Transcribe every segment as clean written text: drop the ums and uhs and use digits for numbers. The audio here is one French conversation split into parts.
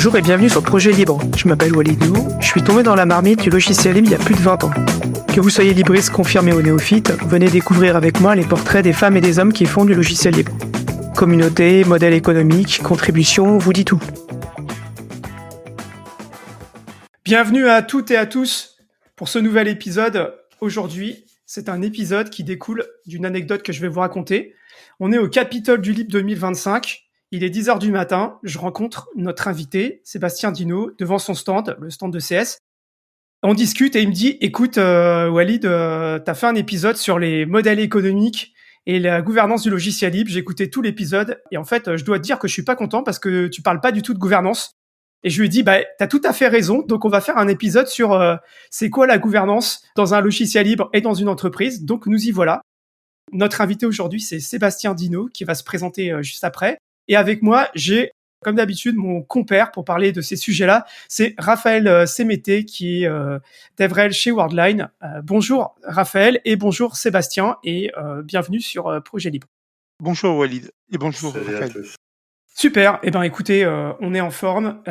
Bonjour et bienvenue sur Projet Libre. Je m'appelle Walidou, je suis tombé dans la marmite du logiciel libre il y a plus de 20 ans. Que vous soyez libriste confirmé ou néophyte, venez découvrir avec moi les portraits des femmes et des hommes qui font du logiciel libre. Communauté, modèle économique, contribution, vous dit tout. Bienvenue à toutes et à tous pour ce nouvel épisode. Aujourd'hui, c'est un épisode qui découle d'une anecdote que je vais vous raconter. On est au Capitole du Libre 2025. Il est 10h du matin. Je rencontre notre invité, Sébastien Dino, devant son stand, le stand de CS. On discute et il me dit, écoute, Walid, t'as fait un épisode sur les modèles économiques et la gouvernance du logiciel libre. J'ai écouté tout l'épisode et en fait, je dois te dire que je suis pas content parce que tu parles pas du tout de gouvernance. Et je lui ai dit, t'as tout à fait raison. Donc, on va faire un épisode sur c'est quoi la gouvernance dans un logiciel libre et dans une entreprise. Donc, nous y voilà. Notre invité aujourd'hui, c'est Sébastien Dino qui va se présenter juste après. Et avec moi, j'ai, comme d'habitude, mon compère pour parler de ces sujets-là. C'est Raphaël Sémété qui est DevRel chez Worldline. Bonjour Raphaël et bonjour Sébastien et bienvenue sur Projet Libre. Bonjour Walid et bonjour Salut Raphaël. à tous. Super, écoutez, on est en forme,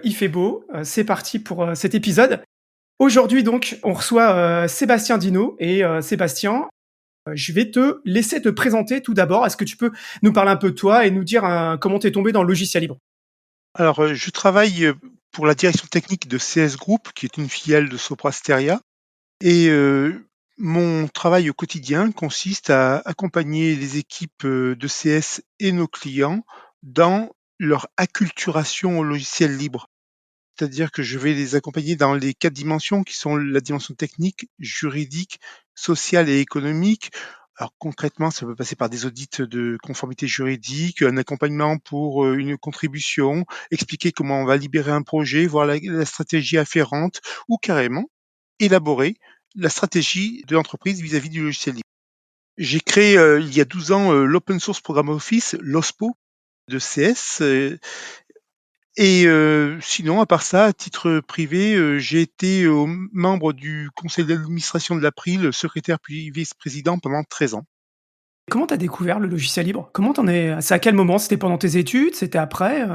il fait beau, c'est parti pour cet épisode. Aujourd'hui donc, on reçoit Sébastien Dino et Sébastien, je vais te laisser te présenter tout d'abord. Est-ce que tu peux nous parler un peu de toi et nous dire comment tu es tombé dans le logiciel libre ? Alors, je travaille pour la direction technique de CS Group, qui est une filiale de Sopra Steria, et mon travail au quotidien consiste à accompagner les équipes de CS et nos clients dans leur acculturation au logiciel libre. C'est-à-dire que je vais les accompagner dans les 4 dimensions qui sont la dimension technique, juridique, sociale et économique. Alors concrètement, ça peut passer par des audits de conformité juridique, un accompagnement pour une contribution, expliquer comment on va libérer un projet, voir la stratégie afférente ou carrément élaborer la stratégie de l'entreprise vis-à-vis du logiciel libre. J'ai créé il y a 12 ans l'Open Source Program Office, l'OSPO de CS. Et sinon, à part ça, à titre privé, j'ai été membre du conseil d'administration de l'April, secrétaire puis vice-président pendant 13 ans. Comment tu as découvert le logiciel libre ? C'est à quel moment ? C'était pendant tes études ? C'était après ?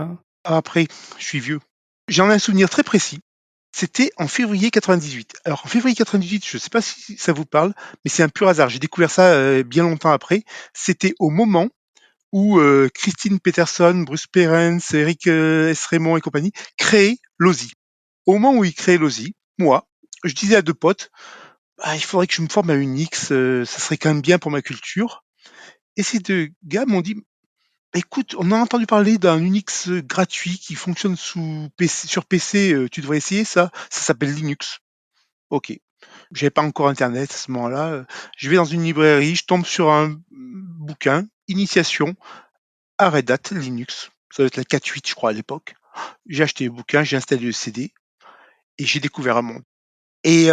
Après, je suis vieux. J'en ai un souvenir très précis. C'était en février 98. Alors en février 98, je ne sais pas si ça vous parle, mais c'est un pur hasard. J'ai découvert ça bien longtemps après. C'était au moment où Christine Peterson, Bruce Perens, Eric S. Raymond et compagnie créaient l'OSI. Au moment où ils créaient l'OSI, moi, je disais à 2 potes, il faudrait que je me forme à Unix, ça serait quand même bien pour ma culture. Et ces 2 gars m'ont dit, écoute, on a entendu parler d'un Unix gratuit qui fonctionne sur PC, tu devrais essayer ça. Ça s'appelle Linux. Ok. J'avais pas encore Internet à ce moment-là. Je vais dans une librairie, je tombe sur un bouquin, Initiation à Red Hat Linux. Ça doit être la 4.8, je crois, à l'époque. J'ai acheté le bouquin, j'ai installé le CD et j'ai découvert un monde. Et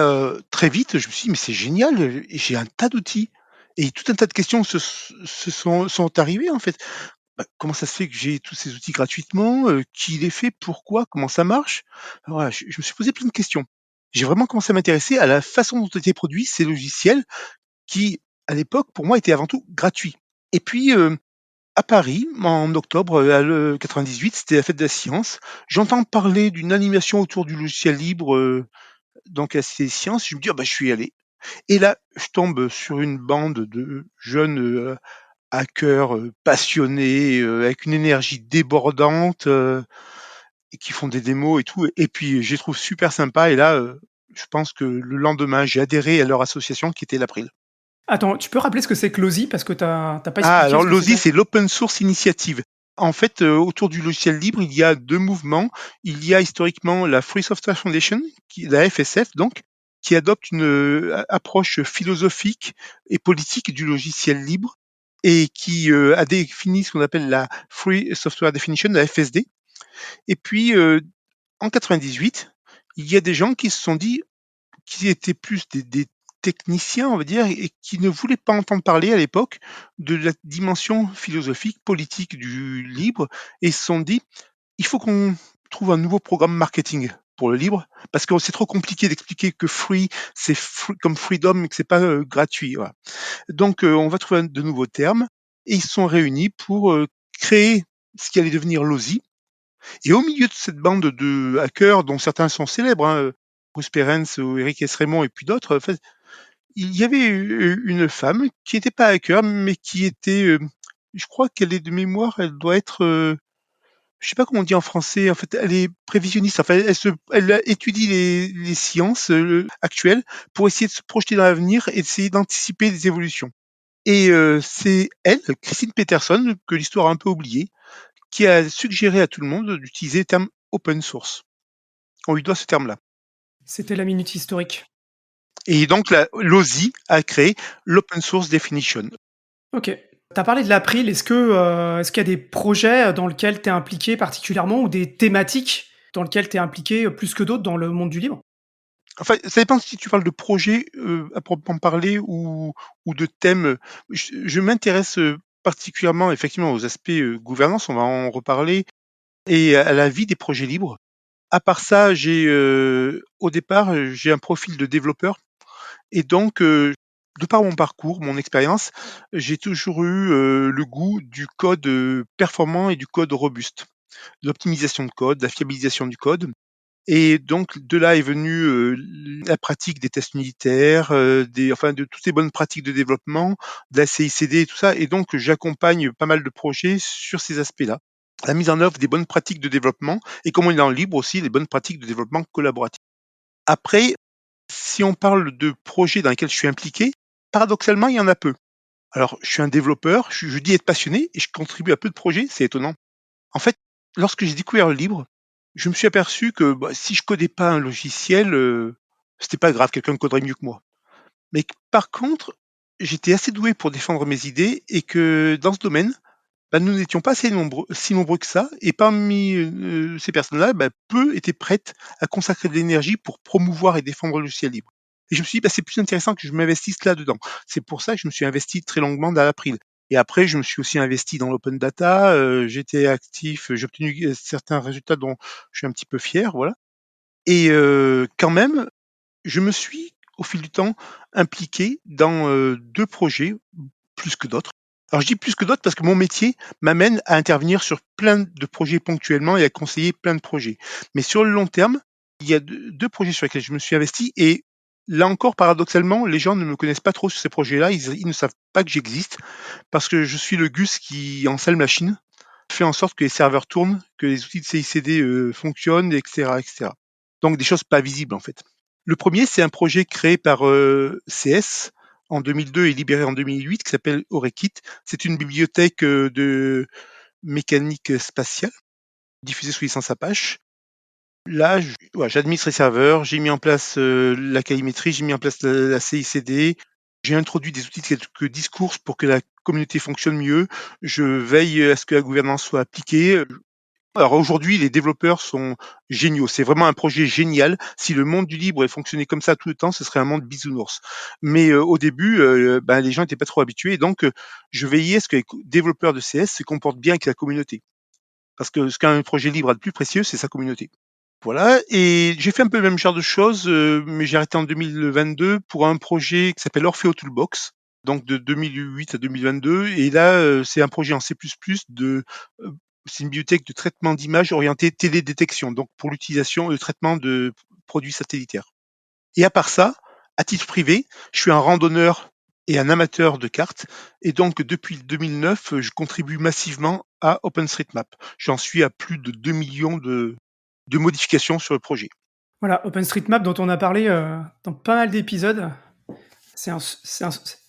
très vite, je me suis dit, mais c'est génial, et j'ai un tas d'outils. Et tout un tas de questions sont arrivées, en fait. Comment ça se fait que j'ai tous ces outils gratuitement? Qui les fait? Pourquoi? Comment ça marche? Voilà, je me suis posé plein de questions. J'ai vraiment commencé à m'intéresser à la façon dont étaient produits ces logiciels qui, à l'époque, pour moi, étaient avant tout gratuits. Et puis, à Paris, en octobre 98, c'était la fête de la science. J'entends parler d'une animation autour du logiciel libre, donc à ces sciences. Je me dis, je suis allé. Et là, je tombe sur une bande de jeunes hackers passionnés, avec une énergie débordante, et qui font des démos et tout. Et puis, je les trouve super sympas. Et là, je pense que le lendemain, j'ai adhéré à leur association qui était l'April. Attends, tu peux rappeler ce que c'est que l'OSI ? Parce que t'as pas expliqué Alors ce que l'OSI, c'était. c'est l'Open Source Initiative. En fait, autour du logiciel libre, il y a 2 mouvements. Il y a historiquement la Free Software Foundation, la FSF donc, qui adopte une approche philosophique et politique du logiciel libre et qui a défini ce qu'on appelle la Free Software Definition, la FSD. Et puis, en 98, il y a des gens qui se sont dit, qui étaient plus des techniciens, on va dire, et qui ne voulaient pas entendre parler à l'époque de la dimension philosophique, politique du libre, et se sont dit, il faut qu'on trouve un nouveau programme marketing pour le libre, parce que c'est trop compliqué d'expliquer que free, c'est comme freedom, et que c'est pas gratuit. Voilà. Donc, on va trouver de nouveaux termes, et ils se sont réunis pour créer ce qui allait devenir l'OSI, Et au milieu de cette bande de hackers, dont certains sont célèbres, hein, Bruce Perens, Eric S. Raymond et puis d'autres, en fait, il y avait une femme qui n'était pas hacker, mais qui était, je crois qu'elle est de mémoire, elle doit être, je sais pas comment on dit en français, en fait, elle est prévisionniste. Enfin, elle étudie les sciences actuelles pour essayer de se projeter dans l'avenir et essayer d'anticiper les évolutions. Et c'est elle, Christine Peterson, que l'histoire a un peu oublié, qui a suggéré à tout le monde d'utiliser le terme open source. On lui doit ce terme-là. C'était la minute historique. Et donc, l'OSI a créé l'Open Source Definition. Ok. Tu as parlé de l'April. Est-ce qu'il y a des projets dans lesquels tu es impliqué particulièrement ou des thématiques dans lesquelles tu es impliqué plus que d'autres dans le monde du livre? Enfin, ça dépend si tu parles de projet à proprement parler ou de thèmes. Je m'intéresse particulièrement effectivement aux aspects gouvernance, on va en reparler, et à la vie des projets libres. À part ça, au départ, j'ai un profil de développeur et donc, de par mon parcours, mon expérience, j'ai toujours eu le goût du code performant et du code robuste, de l'optimisation de code, de la fiabilisation du code. Et donc de là est venue la pratique des tests unitaires, enfin de toutes les bonnes pratiques de développement, de la CICD et tout ça. Et donc j'accompagne pas mal de projets sur ces aspects-là. La mise en œuvre des bonnes pratiques de développement et comme on est dans le libre aussi, les bonnes pratiques de développement collaboratif. Après, si on parle de projets dans lesquels je suis impliqué, paradoxalement, il y en a peu. Alors, je suis un développeur, je dis être passionné et je contribue à peu de projets, c'est étonnant. En fait, lorsque j'ai découvert le libre, je me suis aperçu que si je codais pas un logiciel, c'était pas grave, quelqu'un coderait mieux que moi. Mais par contre, j'étais assez doué pour défendre mes idées et que dans ce domaine, nous n'étions pas si nombreux que ça. Et parmi ces personnes-là, peu étaient prêtes à consacrer de l'énergie pour promouvoir et défendre le logiciel libre. Et je me suis dit, c'est plus intéressant que je m'investisse là-dedans. C'est pour ça que je me suis investi très longuement dans l'April. Et après, je me suis aussi investi dans l'open data. J'étais actif, j'ai obtenu certains résultats dont je suis un petit peu fier, voilà. Et quand même, je me suis, au fil du temps, impliqué dans deux projets, plus que d'autres. Alors je dis plus que d'autres parce que mon métier m'amène à intervenir sur plein de projets ponctuellement et à conseiller plein de projets. Mais sur le long terme, il y a deux projets sur lesquels je me suis investi et là encore, paradoxalement, les gens ne me connaissent pas trop sur ces projets-là. Ils ne savent pas que j'existe parce que je suis le Gus qui installe machine, fait en sorte que les serveurs tournent, que les outils de CICD fonctionnent, etc., etc. Donc des choses pas visibles en fait. Le premier, c'est un projet créé par CS en 2002 et libéré en 2008 qui s'appelle Orekit. C'est une bibliothèque de mécanique spatiale diffusée sous licence Apache. Là, j'administre les serveurs, j'ai mis en place la calimétrie, j'ai mis en place la CICD, j'ai introduit des outils de quelques discours pour que la communauté fonctionne mieux. Je veille à ce que la gouvernance soit appliquée. Alors aujourd'hui, les développeurs sont géniaux. C'est vraiment un projet génial. Si le monde du libre fonctionnait comme ça tout le temps, ce serait un monde bisounours. Mais au début, les gens n'étaient pas trop habitués. Et donc, je veillais à ce que les développeurs de CS se comportent bien avec la communauté. Parce que ce qu'un projet libre a de plus précieux, c'est sa communauté. Voilà. Et j'ai fait un peu le même genre de choses, mais j'ai arrêté en 2022 pour un projet qui s'appelle Orfeo Toolbox. Donc de 2008 à 2022. Et là, c'est un projet en C++ euh, c'est une bibliothèque de traitement d'images orientée télédétection, donc pour l'utilisation et le traitement de produits satellitaires. Et à part ça, à titre privé, je suis un randonneur et un amateur de cartes. Et donc, depuis 2009, je contribue massivement à OpenStreetMap. J'en suis à plus de 2 millions de modifications sur le projet. Voilà, OpenStreetMap dont on a parlé dans pas mal d'épisodes. C'est un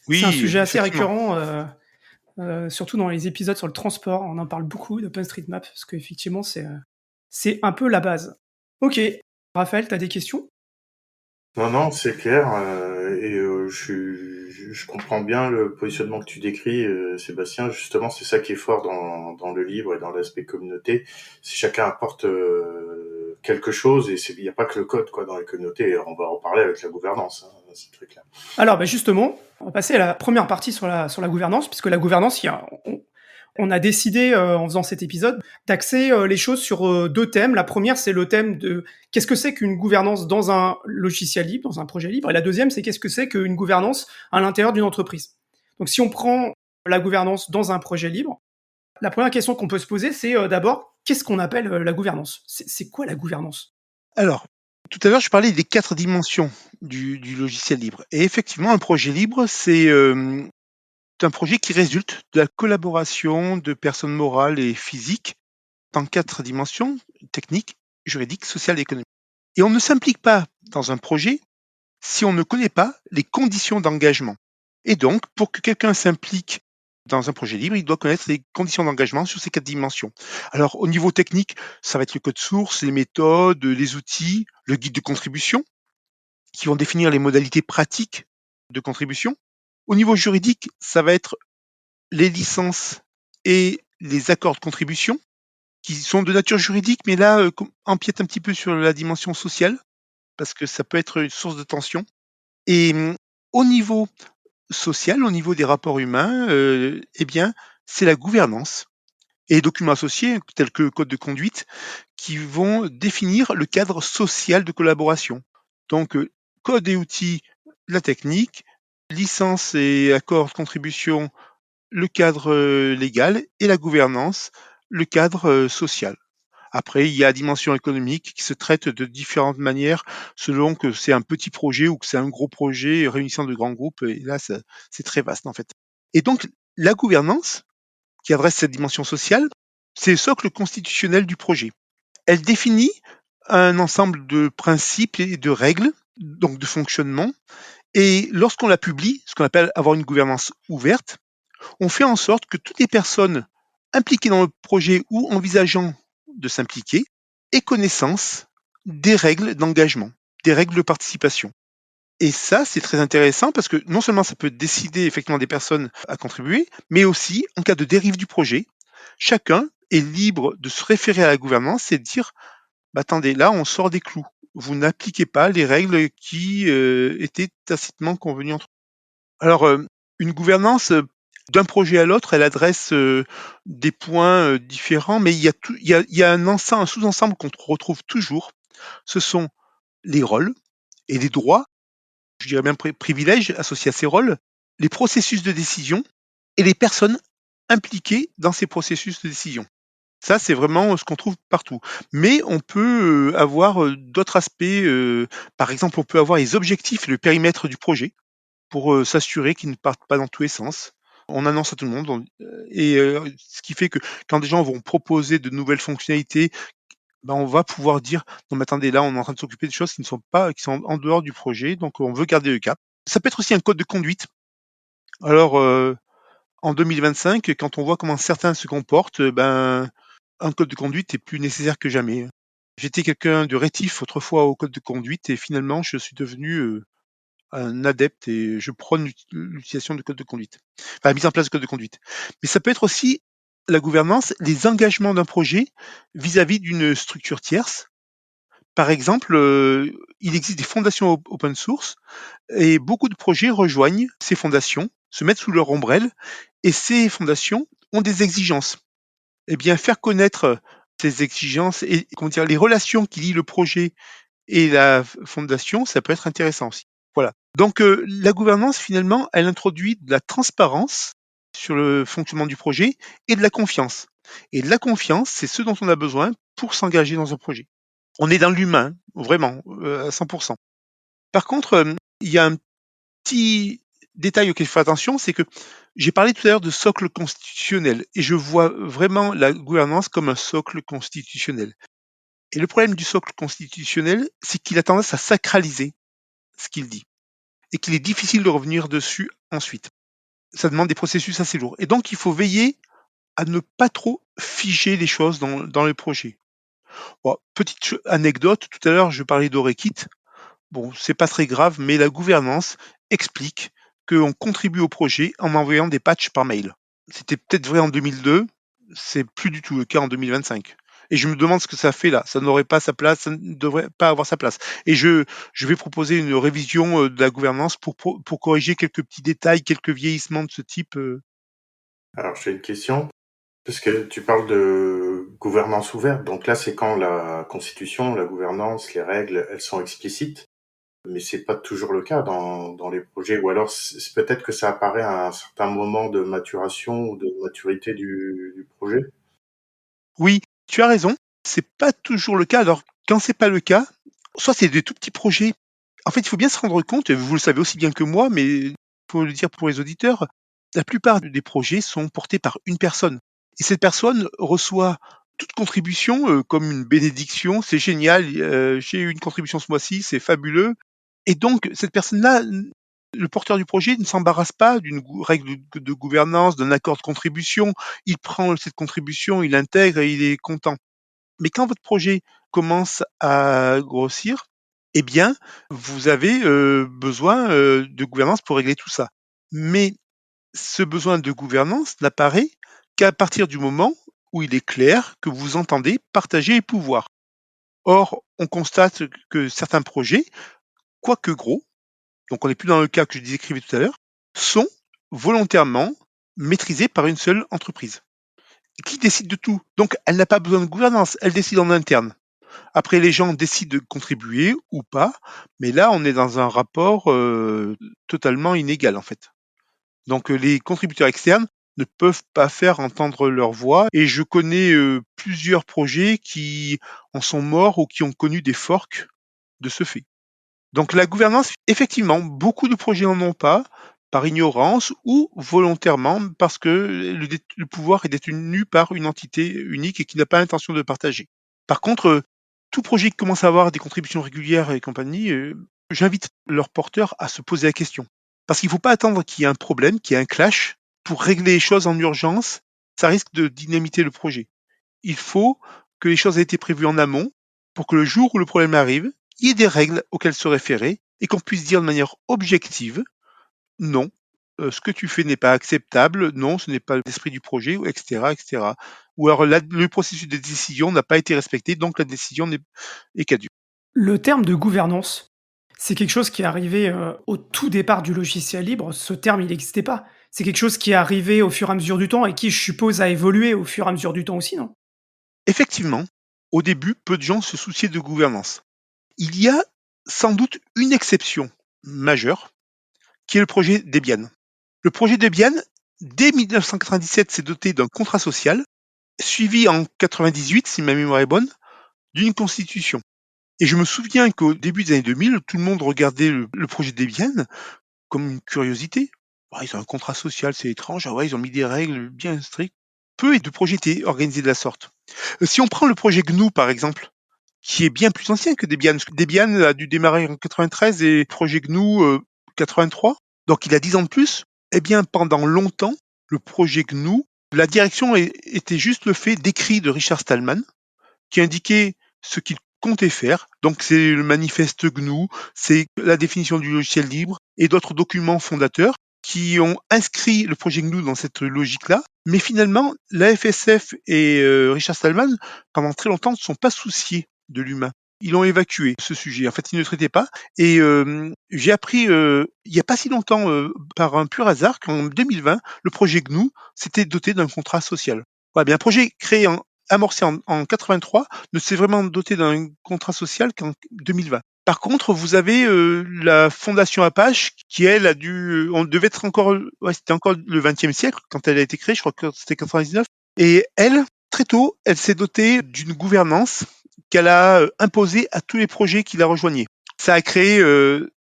Oui, sujet assez effectivement. récurrent, surtout dans les épisodes sur le transport. On en parle beaucoup d'OpenStreetMap parce qu'effectivement, c'est un peu la base. Ok, Raphaël, tu as des questions? Non, non, c'est clair. Je comprends bien le positionnement que tu décris, Sébastien. Justement, c'est ça qui est fort dans le livre et dans l'aspect communauté. Si chacun apporte quelque chose, et il n'y a pas que le code quoi dans les communautés. On va en parler avec la gouvernance, hein, c'est très clair. Alors, justement, on va passer à la première partie sur la gouvernance, puisque la gouvernance, on a décidé, en faisant cet épisode, d'axer les choses sur deux thèmes. La première, c'est le thème de qu'est-ce que c'est qu'une gouvernance dans un logiciel libre, dans un projet libre. Et la deuxième, c'est qu'est-ce que c'est qu'une gouvernance à l'intérieur d'une entreprise. Donc, si on prend la gouvernance dans un projet libre, la première question qu'on peut se poser, c'est d'abord, qu'est-ce qu'on appelle la gouvernance? C'est quoi la gouvernance? Alors, tout à l'heure, je parlais des 4 dimensions du logiciel libre et effectivement, un projet libre, c'est un projet qui résulte de la collaboration de personnes morales et physiques dans 4 dimensions: techniques, juridiques, sociales et économiques. Et on ne s'implique pas dans un projet si on ne connaît pas les conditions d'engagement. Et donc, pour que quelqu'un s'implique dans un projet libre, il doit connaître les conditions d'engagement sur ces 4 dimensions. Alors, au niveau technique, ça va être le code source, les méthodes, les outils, le guide de contribution, qui vont définir les modalités pratiques de contribution. Au niveau juridique, ça va être les licences et les accords de contribution, qui sont de nature juridique, mais là, empiètent un petit peu sur la dimension sociale, parce que ça peut être une source de tension. Et au niveau social, au niveau des rapports humains, eh bien, c'est la gouvernance et les documents associés, tels que le code de conduite, qui vont définir le cadre social de collaboration. Donc, code et outils, la technique, licence et accord de contribution, le cadre légal, et la gouvernance, le cadre social. Après, il y a la dimension économique qui se traite de différentes manières selon que c'est un petit projet ou que c'est un gros projet réunissant de grands groupes. Et là, c'est très vaste en fait. Et donc, la gouvernance, qui adresse cette dimension sociale, c'est le socle constitutionnel du projet. Elle définit un ensemble de principes et de règles, donc de fonctionnement. Et lorsqu'on la publie, ce qu'on appelle avoir une gouvernance ouverte, on fait en sorte que toutes les personnes impliquées dans le projet ou envisageant de s'impliquer aient connaissance des règles d'engagement, des règles de participation. Et ça, c'est très intéressant parce que non seulement ça peut décider effectivement des personnes à contribuer, mais aussi, en cas de dérive du projet, chacun est libre de se référer à la gouvernance et de dire bah, attendez, là, on sort des clous. Vous n'appliquez pas les règles qui étaient tacitement convenues entre vous. Alors, une gouvernance, d'un projet à l'autre, elle adresse des points différents, mais il y a un sous-ensemble qu'on retrouve toujours. Ce sont les rôles et les droits, je dirais même privilèges associés à ces rôles, les processus de décision et les personnes impliquées dans ces processus de décision. Ça, c'est vraiment ce qu'on trouve partout. Mais on peut avoir d'autres aspects. Par exemple, on peut avoir les objectifs et le périmètre du projet pour s'assurer qu'ils ne partent pas dans tous les sens. On annonce à tout le monde. Ce qui fait que quand des gens vont proposer de nouvelles fonctionnalités, ben, on va pouvoir dire non mais attendez, là on est en train de s'occuper de choses qui ne sont pas, qui sont en dehors du projet, donc on veut garder le cap. Ça peut être aussi un code de conduite. Alors en 2025, quand on voit comment certains se comportent, ben un code de conduite est plus nécessaire que jamais. J'étais quelqu'un de rétif autrefois au code de conduite et finalement je suis devenu un adepte et je prône l'utilisation de code de conduite, enfin la mise en place de code de conduite. Mais ça peut être aussi la gouvernance, les engagements d'un projet vis-à-vis d'une structure tierce. Par exemple, il existe des fondations open source et beaucoup de projets rejoignent ces fondations, se mettent sous leur ombrelle et ces fondations ont des exigences. Eh bien, faire connaître ces exigences et comment dire, les relations qui lient le projet et la fondation, ça peut être intéressant aussi. Voilà. Donc, la gouvernance, finalement, elle introduit de la transparence sur le fonctionnement du projet et de la confiance. Et de la confiance, c'est ce dont on a besoin pour s'engager dans un projet. On est dans l'humain, vraiment, à 100%. Par contre, il y a un petit détail auquel il faut faire attention, c'est que j'ai parlé tout à l'heure de socle constitutionnel et je vois vraiment la gouvernance comme un socle constitutionnel. Et le problème du socle constitutionnel, c'est qu'il a tendance à sacraliser ce qu'il dit et qu'il est difficile de revenir dessus ensuite. Ça demande des processus assez lourds. Et donc, il faut veiller à ne pas trop figer les choses dans les projets. Bon, petite anecdote, tout à l'heure, je parlais d'Orekit. Bon, c'est pas très grave, mais la gouvernance explique qu'on contribue au projet en envoyant des patchs par mail. C'était peut-être vrai en 2002, c'est plus du tout le cas en 2025. Et je me demande ce que ça fait là. Ça n'aurait pas sa place, ça ne devrait pas avoir sa place. Et je vais proposer une révision de la gouvernance pour corriger quelques petits détails, quelques vieillissements de ce type. Alors, j'ai une question, parce que tu parles de gouvernance ouverte. Donc là, c'est quand la constitution, la gouvernance, les règles, elles sont explicites. Mais c'est pas toujours le cas dans les projets. Ou alors, c'est peut-être que ça apparaît à un certain moment de maturation ou de maturité du projet. Oui, Tu as raison, c'est pas toujours le cas. Alors, quand c'est pas le cas, soit c'est des tout petits projets. En fait, il faut bien se rendre compte, et vous le savez aussi bien que moi, mais faut le dire pour les auditeurs, la plupart des projets sont portés par une personne. Et cette personne reçoit toute contribution comme une bénédiction. C'est génial, j'ai eu une contribution ce mois-ci, c'est fabuleux. Et donc, cette personne-là, le porteur du projet ne s'embarrasse pas d'une règle de gouvernance, d'un accord de contribution. Il prend cette contribution, il l'intègre et il est content. Mais quand votre projet commence à grossir, eh bien, vous avez besoin de gouvernance pour régler tout ça. Mais ce besoin de gouvernance n'apparaît qu'à partir du moment où il est clair que vous entendez partager les pouvoirs. Or, on constate que certains projets, quoique gros, donc on n'est plus dans le cas que je décrivais tout à l'heure, sont volontairement maîtrisés par une seule entreprise qui décide de tout. Donc, elle n'a pas besoin de gouvernance, elle décide en interne. Après, les gens décident de contribuer ou pas, mais là, on est dans un rapport totalement inégal, en fait. Donc, les contributeurs externes ne peuvent pas faire entendre leur voix, et je connais plusieurs projets qui en sont morts ou qui ont connu des forks de ce fait. Donc, la gouvernance, effectivement, beaucoup de projets n'en ont pas, par ignorance ou volontairement, parce que le pouvoir est détenu par une entité unique et qui n'a pas l'intention de partager. Par contre, tout projet qui commence à avoir des contributions régulières et compagnie, j'invite leurs porteurs à se poser la question. Parce qu'il ne faut pas attendre qu'il y ait un problème, qu'il y ait un clash, pour régler les choses en urgence. Ça risque de dynamiter le projet. Il faut que les choses aient été prévues en amont pour que le jour où le problème arrive, il y ait des règles auxquelles se référer et qu'on puisse dire de manière objective non, ce que tu fais n'est pas acceptable, non, ce n'est pas l'esprit du projet, etc., etc. Ou alors le processus de décision n'a pas été respecté, donc la décision est caduque. Le terme de gouvernance, c'est quelque chose qui est arrivé, au tout départ du logiciel libre. Ce terme, il n'existait pas. C'est quelque chose qui est arrivé au fur et à mesure du temps et qui, je suppose, a évolué au fur et à mesure du temps aussi, non? Effectivement, au début, peu de gens se souciaient de gouvernance. Il y a sans doute une exception majeure, qui est le projet Debian. Le projet Debian, dès 1997, s'est doté d'un contrat social, suivi en 98, si ma mémoire est bonne, d'une constitution. Et je me souviens qu'au début des années 2000, tout le monde regardait le projet Debian comme une curiosité. Ah, ils ont un contrat social, c'est étrange. Ah ouais, ils ont mis des règles bien strictes. Peu de projets étaient organisés de la sorte. Si on prend le projet GNU, par exemple, qui est bien plus ancien que Debian, parce que Debian a dû démarrer en 93 et le projet GNU 83, donc il a 10 ans de plus, eh bien, pendant longtemps, le projet GNU, la direction était juste le fait d'écrits de Richard Stallman, qui indiquait ce qu'il comptait faire. Donc c'est le manifeste GNU, c'est la définition du logiciel libre et d'autres documents fondateurs qui ont inscrit le projet GNU dans cette logique-là. Mais finalement, la FSF et Richard Stallman, pendant très longtemps, ne se sont pas souciés de l'humain. Ils ont évacué ce sujet. En fait, ils ne le traitaient pas. Et j'ai appris il n'y a pas si longtemps, par un pur hasard, qu'en 2020, le projet GNU s'était doté d'un contrat social. Voilà, bien, un projet créé amorcé en 83 ne s'est vraiment doté d'un contrat social qu'en 2020. Par contre, vous avez la fondation Apache qui, elle, on devait être encore, ouais, c'était encore le 20e siècle quand elle a été créée, je crois que c'était 99. Et elle, très tôt, elle s'est dotée d'une gouvernance qu'elle a imposée à tous les projets qui la rejoignaient. Ça a créé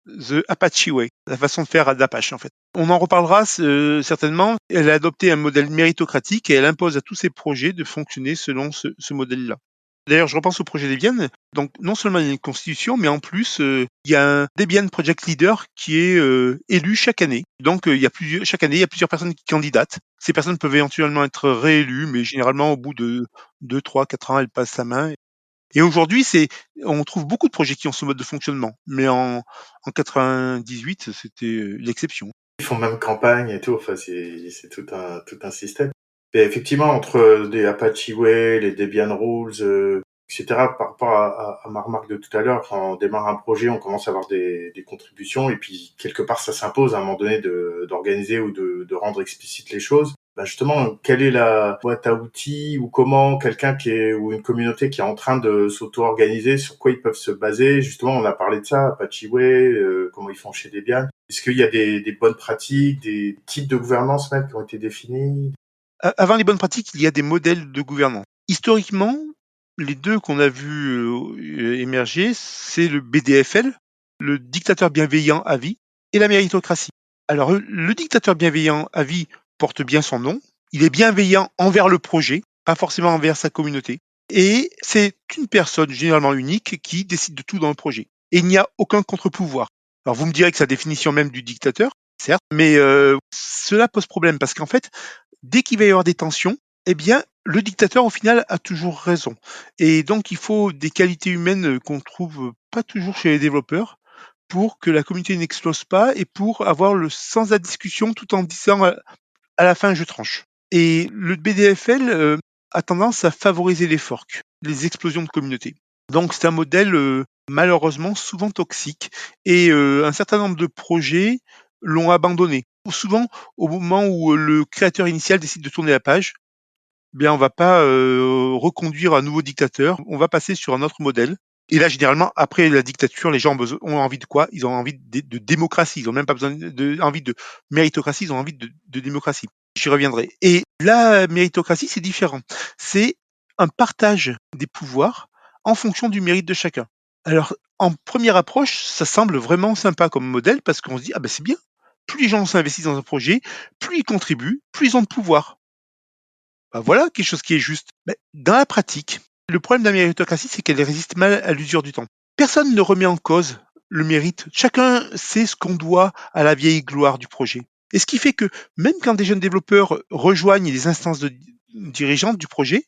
The Apache Way, la façon de faire d'Apache en fait. On en reparlera certainement. Elle a adopté un modèle méritocratique et elle impose à tous ses projets de fonctionner selon ce modèle-là. D'ailleurs, je repense au projet Debian. Donc, non seulement il y a une constitution, mais en plus, il y a un Debian Project Leader qui est élu chaque année. Donc, chaque année, il y a plusieurs personnes qui candidatent. Ces personnes peuvent éventuellement être réélues, mais généralement, au bout de 2, 3, 4 ans, elles passent la main. Et aujourd'hui, on trouve beaucoup de projets qui ont ce mode de fonctionnement. Mais en 98, c'était l'exception. Ils font même campagne et tout. Enfin, c'est tout un système. Et effectivement, entre des Apache Way, les Debian Rules, etc., par rapport à ma remarque de tout à l'heure, quand on démarre un projet, on commence à avoir des contributions, et puis quelque part, ça s'impose à un moment donné d'organiser ou de rendre explicite les choses. Ben justement, quelle est la boîte à outils ou comment quelqu'un ou une communauté qui est en train de s'auto-organiser, sur quoi ils peuvent se baser? Justement, on a parlé de ça, Apache Way, comment ils font chez Debian. Est-ce qu'il y a des bonnes pratiques, des types de gouvernance même qui ont été définis? Avant les bonnes pratiques, il y a des modèles de gouvernance. Historiquement, Les deux qu'on a vu émerger, c'est le BDFL, le dictateur bienveillant à vie, et la méritocratie. Alors, le dictateur bienveillant à vie porte bien son nom. Il est bienveillant envers le projet, pas forcément envers sa communauté. Et c'est une personne généralement unique qui décide de tout dans le projet. Et il n'y a aucun contre-pouvoir. Alors, vous me direz que c'est la définition même du dictateur, certes, mais cela pose problème parce qu'en fait, dès qu'il va y avoir des tensions, eh bien, le dictateur, au final, a toujours raison. Et donc, il faut des qualités humaines qu'on trouve pas toujours chez les développeurs pour que la communauté n'explose pas et pour avoir le sens de la discussion tout en disant à la fin, je tranche. Et le BDFL a tendance à favoriser les forks, les explosions de communauté. Donc, c'est un modèle malheureusement souvent toxique et un certain nombre de projets l'ont abandonné. Souvent, au moment où le créateur initial décide de tourner la page, bien, on va pas reconduire un nouveau dictateur, on va passer sur un autre modèle. Et là, généralement, après la dictature, les gens ont envie de quoi? Ils ont envie de démocratie. Ils ont même pas besoin envie de méritocratie, ils ont envie de démocratie. J'y reviendrai. Et la méritocratie, c'est différent. C'est un partage des pouvoirs en fonction du mérite de chacun. Alors, en première approche, ça semble vraiment sympa comme modèle parce qu'on se dit, ah ben c'est bien. Plus les gens s'investissent dans un projet, plus ils contribuent, plus ils ont de pouvoir. Bah voilà quelque chose qui est juste. Mais dans la pratique, le problème de la méritocratie, c'est qu'elle résiste mal à l'usure du temps. Personne ne remet en cause le mérite. Chacun sait ce qu'on doit à la vieille gloire du projet. Et ce qui fait que même quand des jeunes développeurs rejoignent les instances dirigeantes du projet,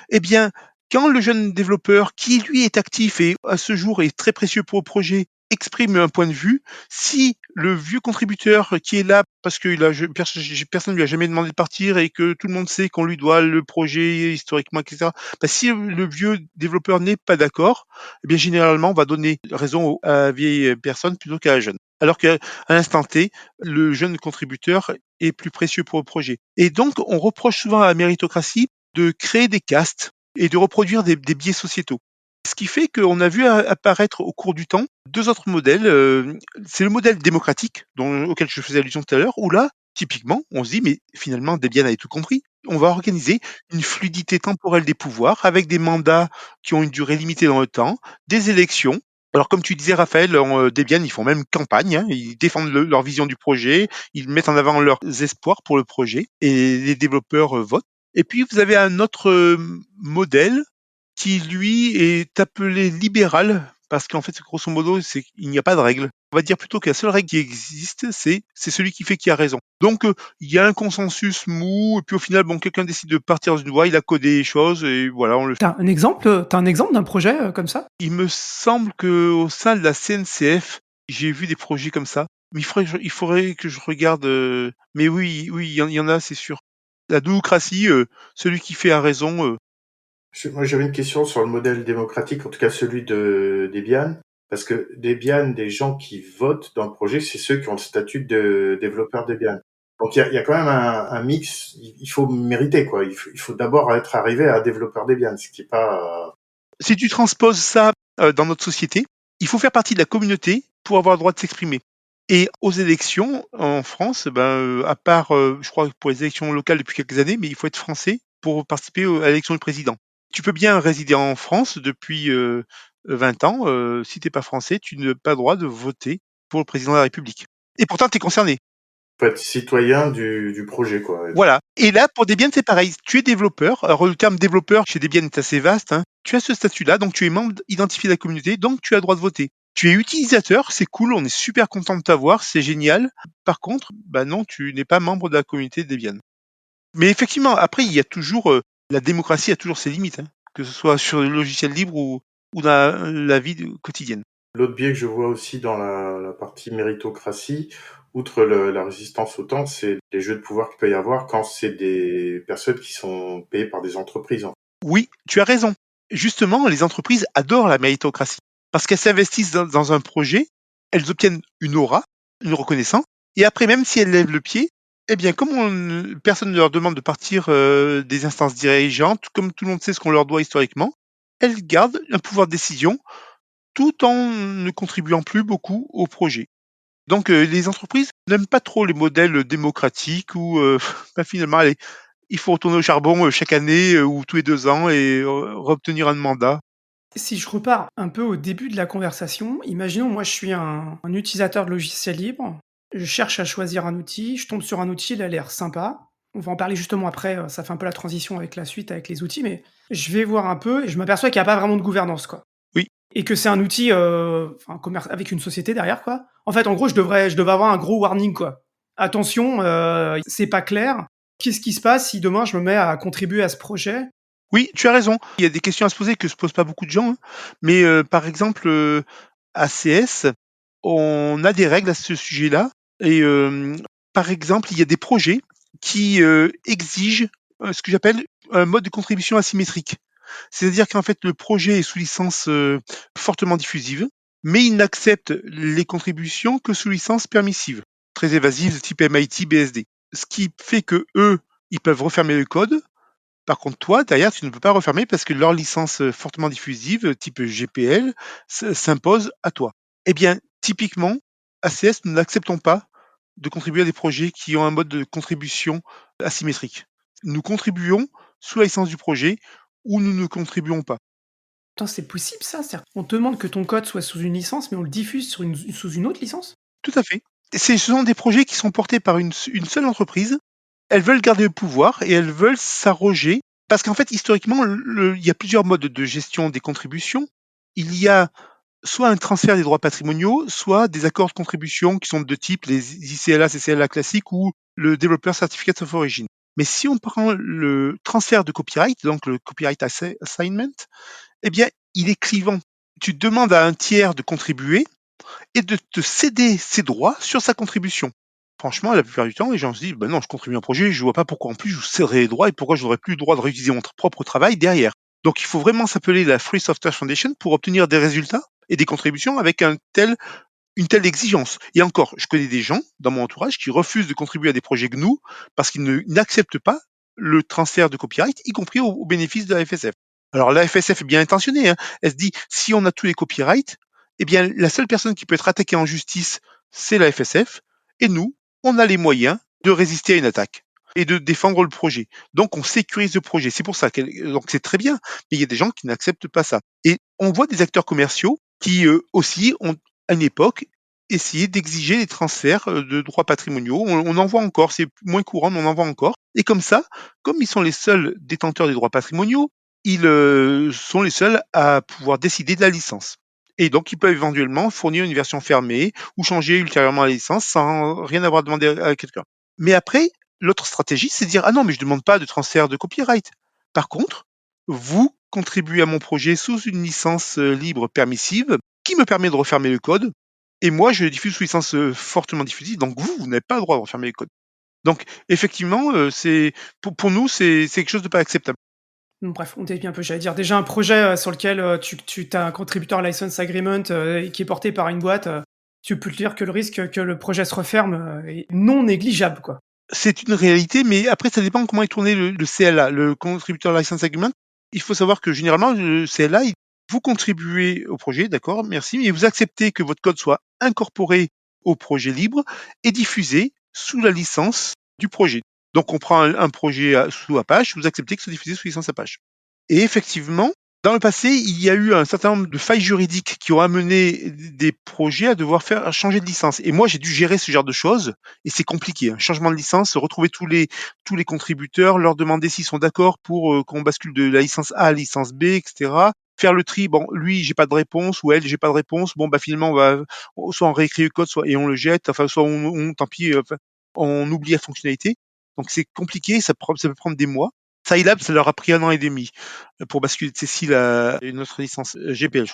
eh bien, quand le jeune développeur, qui lui est actif et à ce jour est très précieux pour le projet, exprime un point de vue, si le vieux contributeur qui est là parce que personne ne lui a jamais demandé de partir et que tout le monde sait qu'on lui doit le projet historiquement, etc., bah, si le vieux développeur n'est pas d'accord, eh bien généralement on va donner raison à la vieille personne plutôt qu'à la jeune. Alors qu'à l'instant T, le jeune contributeur est plus précieux pour le projet. Et donc on reproche souvent à la méritocratie de créer des castes et de reproduire des biais sociétaux. Ce qui fait qu'on a vu apparaître au cours du temps deux autres modèles. C'est le modèle démocratique auquel je faisais allusion tout à l'heure, où là, typiquement, on se dit, mais finalement, Debian avait tout compris. On va organiser une fluidité temporelle des pouvoirs avec des mandats qui ont une durée limitée dans le temps, des élections. Alors, comme tu disais, Raphaël, Debian, ils font même campagne, hein, ils défendent leur vision du projet, ils mettent en avant leurs espoirs pour le projet et les développeurs votent. Et puis, vous avez un autre modèle qui, lui, est appelé libéral, parce qu'en fait, grosso modo, il n'y a pas de règle. On va dire plutôt que la seule règle qui existe, c'est celui qui fait qui a raison. Donc, il y a un consensus mou, et puis au final, bon, quelqu'un décide de partir dans une voie, il a codé les choses, et voilà, on le fait. T'as un exemple d'un projet comme ça? Il me semble que au sein de la CNCF, j'ai vu des projets comme ça. Mais il faudrait que je regarde. Mais oui, oui, il y en a, c'est sûr. La démocratie, celui qui fait a raison. Moi, j'avais une question sur le modèle démocratique, en tout cas celui de Debian, parce que Debian, des gens qui votent dans le projet, c'est ceux qui ont le statut de développeur Debian. Donc il y a quand même un mix. Il faut mériter quoi. Il faut d'abord être arrivé à développeur Debian, ce qui est pas. Si tu transposes ça dans notre société, il faut faire partie de la communauté pour avoir le droit de s'exprimer. Et aux élections en France, à part, je crois, pour les élections locales depuis quelques années, mais il faut être français pour participer à l'élection du président. Tu peux bien résider en France depuis 20 ans. Si tu n'es pas français, tu n'as pas le droit de voter pour le président de la République. Et pourtant, tu es concerné. Faut être citoyen du projet quoi. Voilà. Et là, pour Debian, c'est pareil. Tu es développeur. Alors, le terme développeur chez Debian est assez vaste, hein. Tu as ce statut-là, donc tu es membre identifié de la communauté, donc tu as le droit de voter. Tu es utilisateur, c'est cool, on est super content de t'avoir, c'est génial. Par contre, non, tu n'es pas membre de la communauté Debian. Mais effectivement, après, il y a toujours la démocratie a toujours ses limites, hein, que ce soit sur le logiciel libre ou dans la vie quotidienne. L'autre biais que je vois aussi dans la partie méritocratie, outre la résistance au temps, c'est les jeux de pouvoir qu'il peut y avoir quand c'est des personnes qui sont payées par des entreprises. Oui, tu as raison. Justement, les entreprises adorent la méritocratie parce qu'elles s'investissent dans un projet, elles obtiennent une aura, une reconnaissance, et après, même si elles lèvent le pied, eh bien, comme personne ne leur demande de partir des instances dirigeantes, comme tout le monde sait ce qu'on leur doit historiquement, elles gardent un pouvoir de décision tout en ne contribuant plus beaucoup au projet. Donc, les entreprises n'aiment pas trop les modèles démocratiques où finalement, allez, il faut retourner au charbon chaque année ou tous les 2 ans et obtenir un mandat. Si je repars un peu au début de la conversation, imaginons, moi, je suis un utilisateur de logiciels libres. Je cherche à choisir un outil. Je tombe sur un outil, il a l'air sympa. On va en parler justement après. Ça fait un peu la transition avec la suite, avec les outils. Mais je vais voir un peu et je m'aperçois qu'il n'y a pas vraiment de gouvernance, quoi. Oui. Et que c'est un outil avec une société derrière, quoi. En fait, en gros, je devrais avoir un gros warning, quoi. Attention, c'est pas clair. Qu'est-ce qui se passe si demain je me mets à contribuer à ce projet? Oui, tu as raison. Il y a des questions à se poser que se posent pas beaucoup de gens, hein. Mais par exemple, ACS, on a des règles à ce sujet-là. Et par exemple, il y a des projets qui exigent ce que j'appelle un mode de contribution asymétrique. C'est-à-dire qu'en fait, le projet est sous licence fortement diffusive, mais il n'accepte les contributions que sous licence permissive, très évasive, type MIT, BSD. Ce qui fait que eux, ils peuvent refermer le code. Par contre, toi, derrière, tu ne peux pas refermer parce que leur licence fortement diffusive, type GPL, s'impose à toi. Eh bien, typiquement, ACS, nous n'acceptons pas de contribuer à des projets qui ont un mode de contribution asymétrique. Nous contribuons sous la licence du projet ou nous ne contribuons pas. Putain, c'est possible ça? C'est-à-dire qu'on te demande que ton code soit sous une licence, mais on le diffuse sous une autre licence? Tout à fait. Ce sont des projets qui sont portés par une seule entreprise. Elles veulent garder le pouvoir et elles veulent s'arroger parce qu'en fait, historiquement, il y a plusieurs modes de gestion des contributions. Il y a soit un transfert des droits patrimoniaux, soit des accords de contribution qui sont de type les ICLA, CCLA classiques ou le Developer Certificate of Origin. Mais si on prend le transfert de copyright, donc le copyright assignment, eh bien, il est clivant. Tu demandes à un tiers de contribuer et de te céder ses droits sur sa contribution. Franchement, la plupart du temps, les gens se disent, ben non, je contribue à un projet, je vois pas pourquoi en plus je vous céderai les droits et pourquoi je n'aurais plus le droit de réutiliser mon propre travail derrière. Donc il faut vraiment s'appeler la Free Software Foundation pour obtenir des résultats et des contributions avec une telle exigence. Et encore, je connais des gens dans mon entourage qui refusent de contribuer à des projets GNU parce qu'ils n'acceptent pas le transfert de copyright, y compris au bénéfice de la FSF. Alors la FSF est bien intentionnée, hein. Elle se dit, si on a tous les copyrights, eh bien la seule personne qui peut être attaquée en justice, c'est la FSF, et nous, on a les moyens de résister à une attaque et de défendre le projet. Donc on sécurise le projet. C'est pour ça donc c'est très bien, mais il y a des gens qui n'acceptent pas ça. Et on voit des acteurs commerciaux qui aussi ont à une époque essayé d'exiger les transferts de droits patrimoniaux. On en voit encore, c'est moins courant, mais on en voit encore. Et comme ça, comme ils sont les seuls détenteurs des droits patrimoniaux, ils sont les seuls à pouvoir décider de la licence. Et donc, ils peuvent éventuellement fournir une version fermée ou changer ultérieurement la licence sans rien avoir demandé à quelqu'un. Mais après, l'autre stratégie, c'est de dire, ah non, mais je ne demande pas de transfert de copyright. Par contre, vous contribuez à mon projet sous une licence libre permissive qui me permet de refermer le code. Et moi, je le diffuse sous licence fortement diffusive. Donc, vous n'avez pas le droit de refermer le code. Donc, effectivement, pour nous, c'est quelque chose de pas acceptable. Bref, on dévie un peu. J'allais dire déjà un projet sur lequel tu as un contributeur license agreement qui est porté par une boîte. Tu peux te dire que le risque que le projet se referme est non négligeable, quoi. C'est une réalité, mais après, ça dépend comment est tourné le CLA, le Contributor License Agreement. Il faut savoir que généralement, le CLA, vous contribuez au projet, d'accord, merci, mais vous acceptez que votre code soit incorporé au projet libre et diffusé sous la licence du projet. Donc, on prend un projet sous Apache, vous acceptez que ce soit diffusé sous licence Apache. Et effectivement, dans le passé, il y a eu un certain nombre de failles juridiques qui ont amené des projets à devoir faire changer de licence. Et moi, j'ai dû gérer ce genre de choses, et c'est compliqué. Un changement de licence, retrouver tous les contributeurs, leur demander s'ils sont d'accord pour qu'on bascule de la licence A à la licence B, etc. Faire le tri. Bon, lui, j'ai pas de réponse, ou elle, j'ai pas de réponse. Bon, bah finalement, soit on réécrit le code, soit et on le jette. Enfin, soit tant pis, on oublie la fonctionnalité. Donc c'est compliqué, ça peut prendre des mois. Scilab, ça leur a pris 1 an et demi pour basculer de Cécile à une autre licence GPL.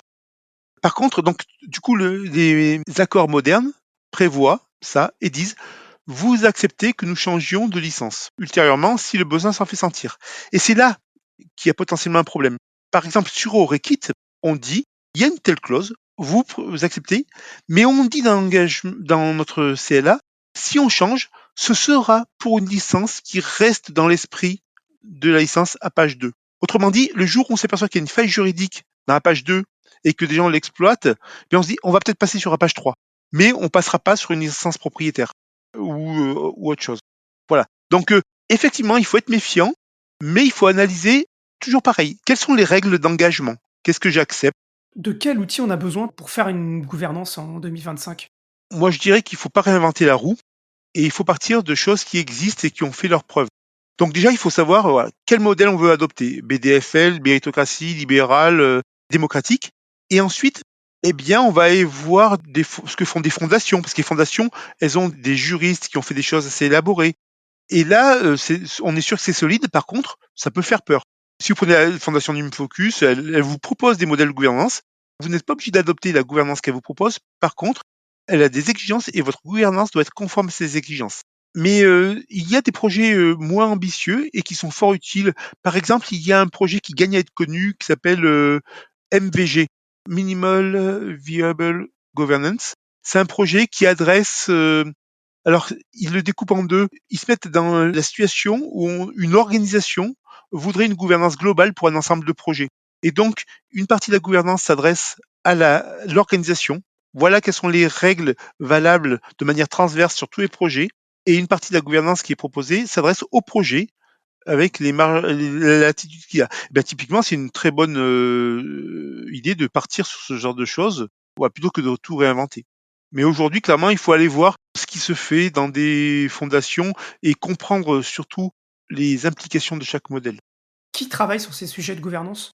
Par contre, donc, du coup, les accords modernes prévoient ça et disent vous acceptez que nous changions de licence ultérieurement si le besoin s'en fait sentir. Et c'est là qu'il y a potentiellement un problème. Par exemple, sur Orekit, on dit il y a une telle clause, vous acceptez, mais on dit dans notre CLA, si on change, ce sera pour une licence qui reste dans l'esprit de la licence Apache 2. Autrement dit, le jour où on s'aperçoit qu'il y a une faille juridique dans Apache 2 et que des gens l'exploitent, bien on se dit on va peut-être passer sur Apache 3, mais on passera pas sur une licence propriétaire ou autre chose. Voilà. Donc Effectivement, il faut être méfiant, mais il faut analyser toujours pareil. Quelles sont les règles d'engagement? Qu'est-ce que j'accepte? De quel outil on a besoin pour faire une gouvernance en 2025? Moi, je dirais qu'il faut pas réinventer la roue et il faut partir de choses qui existent et qui ont fait leurs preuves. Donc déjà, il faut savoir voilà, quel modèle on veut adopter. BDFL, méritocratie, libérale, démocratique. Et ensuite, eh bien, on va aller voir ce que font des fondations, parce que les fondations, elles ont des juristes qui ont fait des choses assez élaborées. Et là, on est sûr que c'est solide. Par contre, ça peut faire peur. Si vous prenez la fondation Focus, elle vous propose des modèles de gouvernance. Vous n'êtes pas obligé d'adopter la gouvernance qu'elle vous propose. Par contre, elle a des exigences et votre gouvernance doit être conforme à ces exigences. Mais il y a des projets moins ambitieux et qui sont fort utiles. Par exemple, il y a un projet qui gagne à être connu qui s'appelle MVG, Minimal Viable Governance. C'est un projet qui adresse alors, ils le découpent en deux. Ils se mettent dans la situation où une organisation voudrait une gouvernance globale pour un ensemble de projets. Et donc, une partie de la gouvernance s'adresse à l'organisation. Voilà quelles sont les règles valables de manière transverse sur tous les projets. Et une partie de la gouvernance qui est proposée s'adresse au projet avec la latitude qu'il y a. Eh bien, typiquement, c'est une très bonne idée de partir sur ce genre de choses, plutôt que de tout réinventer. Mais aujourd'hui, clairement, il faut aller voir ce qui se fait dans des fondations et comprendre surtout les implications de chaque modèle. Qui travaille sur ces sujets de gouvernance?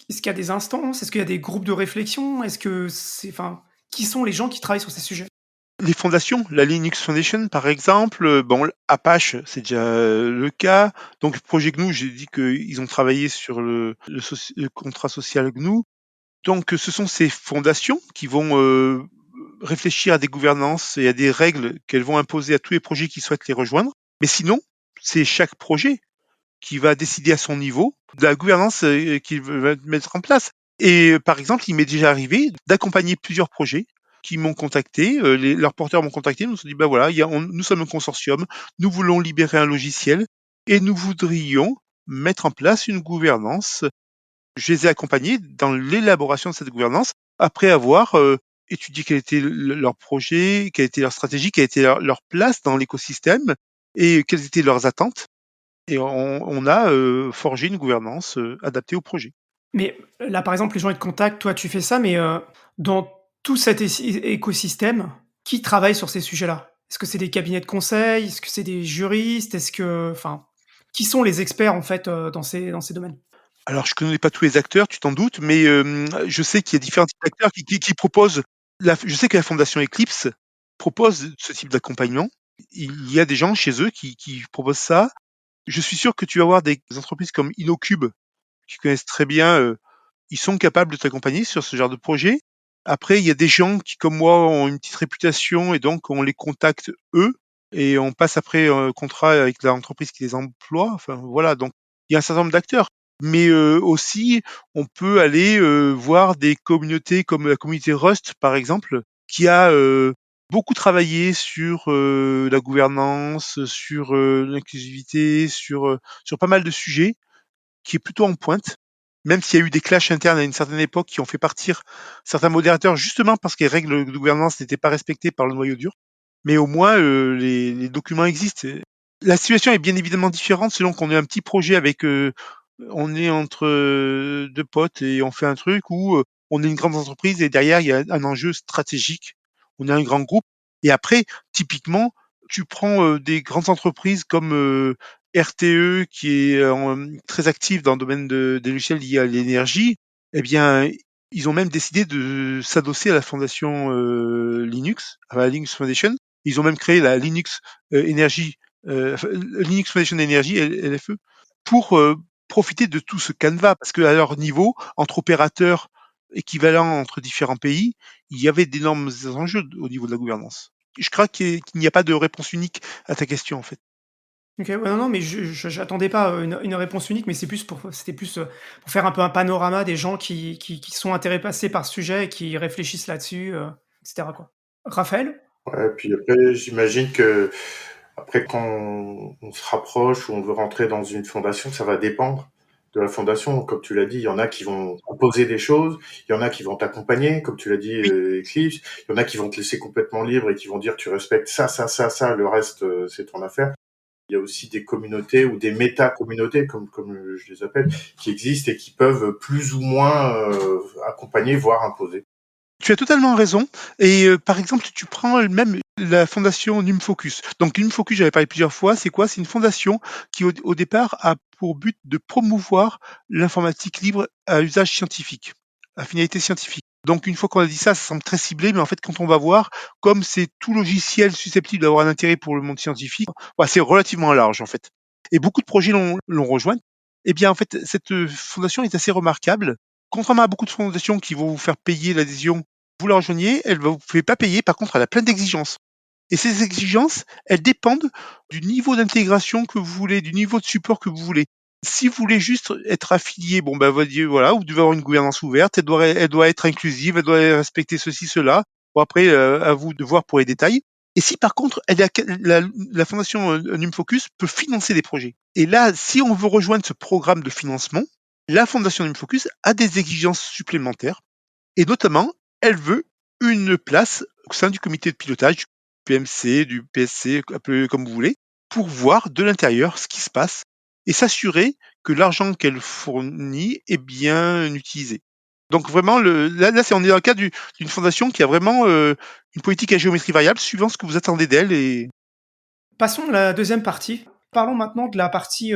Est-ce qu'il y a des instances? Est-ce qu'il y a des groupes de réflexion? Est-ce que c'est, enfin, qui sont les gens qui travaillent sur ces sujets? Les fondations, la Linux Foundation par exemple, bon, Apache, c'est déjà le cas. Donc, Projet GNU, j'ai dit qu'ils ont travaillé sur le contrat social GNU. Donc, ce sont ces fondations qui vont réfléchir à des gouvernances et à des règles qu'elles vont imposer à tous les projets qui souhaitent les rejoindre. Mais sinon, c'est chaque projet qui va décider à son niveau de la gouvernance qu'il va mettre en place. Et par exemple, il m'est déjà arrivé d'accompagner plusieurs projets qui m'ont contacté, leurs porteurs m'ont contacté, nous ont dit, bah voilà, nous sommes un consortium, nous voulons libérer un logiciel et nous voudrions mettre en place une gouvernance. Je les ai accompagnés dans l'élaboration de cette gouvernance après avoir étudié quel était leur projet, quelle était leur stratégie, quelle était leur place dans l'écosystème et quelles étaient leurs attentes. Et on a forgé une gouvernance adaptée au projet. Mais là, par exemple, les gens ils te contactent, toi tu fais ça, mais dans tout cet écosystème, qui travaille sur ces sujets-là? Est-ce que c'est des cabinets de conseil? Est-ce que c'est des juristes? Est-ce que, enfin, qui sont les experts en fait dans ces domaines? Alors, je connais pas tous les acteurs, tu t'en doutes, mais je sais qu'il y a différents types d'acteurs qui proposent. Je sais que la Fondation Eclipse propose ce type d'accompagnement. Il y a des gens chez eux qui proposent ça. Je suis sûr que tu vas avoir des entreprises comme InnoCube qui connaissent très bien. Ils sont capables de t'accompagner sur ce genre de projet. Après, il y a des gens qui, comme moi, ont une petite réputation et donc on les contacte eux et on passe après un contrat avec l'entreprise qui les emploie. Enfin, voilà. Donc, il y a un certain nombre d'acteurs. Mais aussi, on peut aller voir des communautés comme la communauté Rust, par exemple, qui a beaucoup travaillé sur la gouvernance, sur l'inclusivité, sur pas mal de sujets, qui est plutôt en pointe, même s'il y a eu des clashs internes à une certaine époque qui ont fait partir certains modérateurs justement parce que les règles de gouvernance n'étaient pas respectées par le noyau dur. Mais au moins, les documents existent. La situation est bien évidemment différente selon qu'on ait un petit projet avec, on est entre deux potes et on fait un truc ou on est une grande entreprise et derrière il y a un enjeu stratégique. On est un grand groupe. Et après, typiquement, tu prends des grandes entreprises comme RTE qui est très active dans le domaine des logiciels liés à l'énergie. Eh bien, ils ont même décidé de s'adosser à la fondation Linux, à la Linux Foundation. Ils ont même créé la Linux Energy, Linux Foundation Energy, LFE, pour profiter de tout ce canevas, parce qu'à leur niveau, entre opérateurs équivalents entre différents pays, il y avait d'énormes enjeux au niveau de la gouvernance. Je crois qu'il n'y a pas de réponse unique à ta question, en fait. OK, ouais, non, non, mais j'attendais pas, une réponse unique, mais c'était plus, pour faire un peu un panorama des gens qui sont intéressés par ce sujet et qui réfléchissent là-dessus, et cetera, quoi. Raphaël? Ouais, puis après, j'imagine que après, quand on se rapproche ou on veut rentrer dans une fondation, ça va dépendre de la fondation. Comme tu l'as dit, il y en a qui vont proposer des choses, il y en a qui vont t'accompagner, comme tu l'as dit, Oui, Eclipse, il y en a qui vont te laisser complètement libre et qui vont dire tu respectes ça, ça, ça, ça, le reste, c'est ton affaire. Il y a aussi des communautés ou des méta-communautés, comme je les appelle, qui existent et qui peuvent plus ou moins accompagner, voire imposer. Tu as totalement raison. Et par exemple, tu prends même la fondation NumFocus. Donc NumFocus, j'avais parlé plusieurs fois, c'est quoi? C'est une fondation qui au départ a pour but de promouvoir l'informatique libre à usage scientifique, à finalité scientifique. Donc une fois qu'on a dit ça semble très ciblé, mais en fait quand on va voir, comme c'est tout logiciel susceptible d'avoir un intérêt pour le monde scientifique, voilà, c'est relativement large en fait. Et beaucoup de projets l'ont rejoint. Eh bien en fait, cette fondation est assez remarquable. Contrairement à beaucoup de fondations qui vont vous faire payer l'adhésion, vous la rejoignez, elle ne vous fait pas payer, par contre elle a plein d'exigences. Et ces exigences, elles dépendent du niveau d'intégration que vous voulez, du niveau de support que vous voulez. Si vous voulez juste être affilié, bon ben voilà, vous devez avoir une gouvernance ouverte, elle doit être inclusive, elle doit respecter ceci, cela. Bon après, à vous de voir pour les détails. Et si par contre, la fondation NumFocus peut financer des projets. Et là, si on veut rejoindre ce programme de financement, la fondation NumFocus a des exigences supplémentaires. Et notamment, elle veut une place au sein du comité de pilotage, du PMC, du PSC, appelez comme vous voulez, pour voir de l'intérieur ce qui se passe et s'assurer que l'argent qu'elle fournit est bien utilisé. Donc vraiment, là on est dans le cadre d'une fondation qui a vraiment une politique à géométrie variable suivant ce que vous attendez d'elle. Et Passons à la deuxième partie. Parlons maintenant de la partie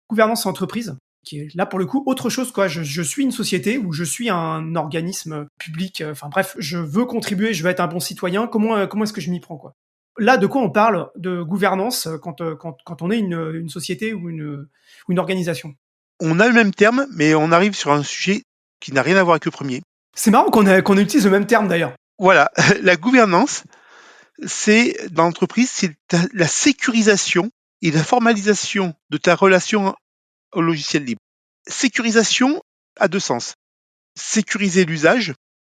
gouvernance entreprise, qui est là pour le coup autre chose, quoi. Je suis une société ou je suis un organisme public. Enfin bref, je veux contribuer, je veux être un bon citoyen. Comment est-ce que je m'y prends, quoi? Là, de quoi on parle de gouvernance quand on est une société ou une organisation? on a le même terme, mais on arrive sur un sujet qui n'a rien à voir avec le premier. C'est marrant qu'on utilise le même terme d'ailleurs. Voilà, la gouvernance, c'est dans l'entreprise, c'est la sécurisation et la formalisation de ta relation au logiciel libre. Sécurisation a deux sens. Sécuriser l'usage,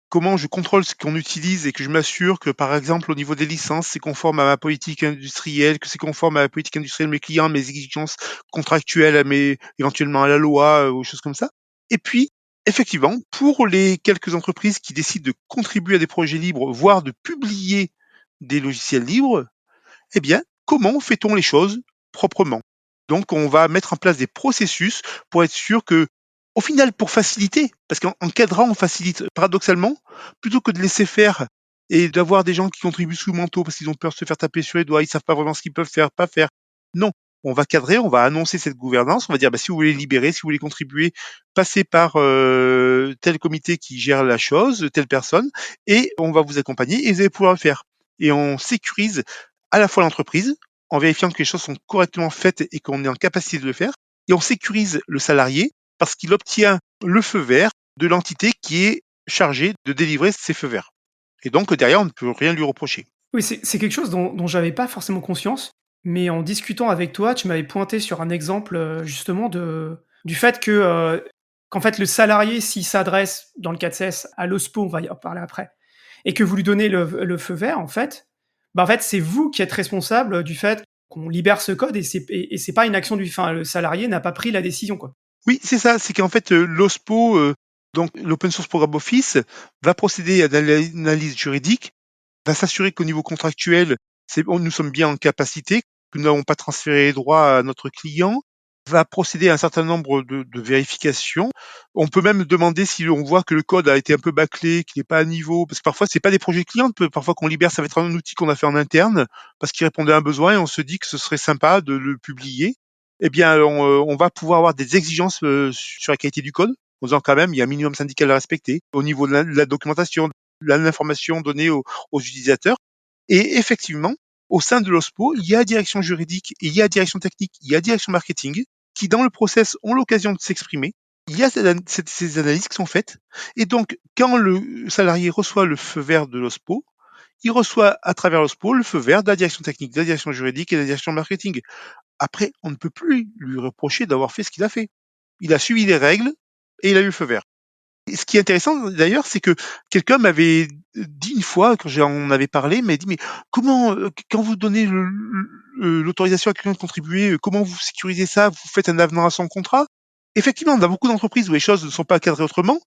comment je contrôle ce qu'on utilise et que je m'assure que, par exemple, au niveau des licences, c'est conforme à ma politique industrielle, que c'est conforme à la politique industrielle de mes clients, mes exigences contractuelles, éventuellement à la loi, ou choses comme ça. Et puis, effectivement, pour les quelques entreprises qui décident de contribuer à des projets libres, voire de publier des logiciels libres, eh bien, comment fait-on les choses proprement? Donc, on va mettre en place des processus pour être sûr que, au final, pour faciliter, parce qu'en cadrant, on facilite. Paradoxalement, plutôt que de laisser faire et d'avoir des gens qui contribuent sous le manteau parce qu'ils ont peur de se faire taper sur les doigts, ils savent pas vraiment ce qu'ils peuvent faire, pas faire. Non, on va cadrer, on va annoncer cette gouvernance, on va dire, bah, si vous voulez libérer, si vous voulez contribuer, passez par tel comité qui gère la chose, telle personne, et on va vous accompagner et vous allez pouvoir le faire. Et on sécurise à la fois l'entreprise, en vérifiant que les choses sont correctement faites et qu'on est en capacité de le faire, et on sécurise le salarié parce qu'il obtient le feu vert de l'entité qui est chargée de délivrer ces feux verts. Et donc derrière, on ne peut rien lui reprocher. Oui, c'est quelque chose dont j'avais pas forcément conscience, mais en discutant avec toi, tu m'avais pointé sur un exemple, justement du fait qu'en fait le salarié s'il s'adresse, dans le cas de CES, à l'OSPO, on va y en parler après, et que vous lui donnez le feu vert en fait, bah, en fait, c'est vous qui êtes responsable du fait qu'on libère ce code et c'est pas une action le salarié n'a pas pris la décision, quoi. Oui, c'est ça, c'est qu'en fait, l'OSPO, donc l'Open Source Program Office, va procéder à une analyse juridique, va s'assurer qu'au niveau contractuel, nous sommes bien en capacité, que nous n'avons pas transféré les droits à notre client, va procéder à un certain nombre de vérifications. On peut même demander si on voit que le code a été un peu bâclé, qu'il n'est pas à niveau, parce que parfois c'est pas des projets clients, parfois qu'on libère, ça va être un outil qu'on a fait en interne, parce qu'il répondait à un besoin et on se dit que ce serait sympa de le publier. Eh bien, on va pouvoir avoir des exigences sur la qualité du code, en disant quand même, il y a un minimum syndical à respecter, au niveau de la documentation, de l'information donnée aux utilisateurs. Et effectivement, au sein de l'OSPO, il y a direction juridique, il y a direction technique, il y a direction marketing, qui dans le process ont l'occasion de s'exprimer. Il y a ces analyses qui sont faites. Et donc, quand le salarié reçoit le feu vert de l'OSPO, il reçoit à travers l'OSPO le feu vert de la direction technique, de la direction juridique et de la direction marketing. Après, on ne peut plus lui reprocher d'avoir fait ce qu'il a fait. Il a suivi les règles et il a eu le feu vert. Et ce qui est intéressant d'ailleurs, c'est que quelqu'un m'avait dit une fois, quand j'en avais parlé, m'a dit, mais comment, quand vous donnez l'autorisation à quelqu'un de contribuer, comment vous sécurisez ça? Vous faites un avenant à son contrat? Effectivement, dans beaucoup d'entreprises où les choses ne sont pas cadrées autrement,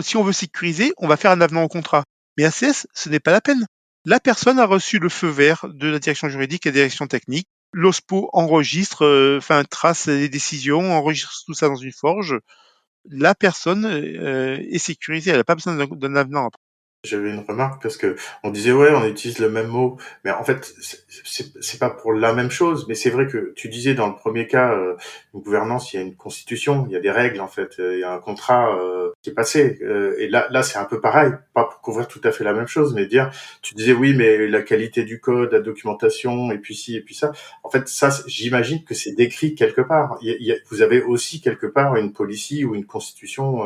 si on veut sécuriser, on va faire un avenant au contrat. Mais ACS, ce n'est pas la peine. La personne a reçu le feu vert de la direction juridique et de la direction technique. L'OSPO enregistre, trace les décisions, enregistre tout ça dans une forge. La personne est sécurisée, elle n'a pas besoin d'un avenant après. J'avais une remarque parce que on disait ouais, on utilise le même mot, mais en fait c'est pas pour la même chose. Mais c'est vrai que tu disais dans le premier cas, une gouvernance, il y a une constitution, il y a des règles en fait, il y a un contrat qui est passé. Et là c'est un peu pareil, pas pour couvrir tout à fait la même chose, mais dire, tu disais oui, mais la qualité du code, la documentation, et puis ci et puis ça. En fait ça, j'imagine que c'est décrit quelque part. Vous avez aussi quelque part une policy ou une constitution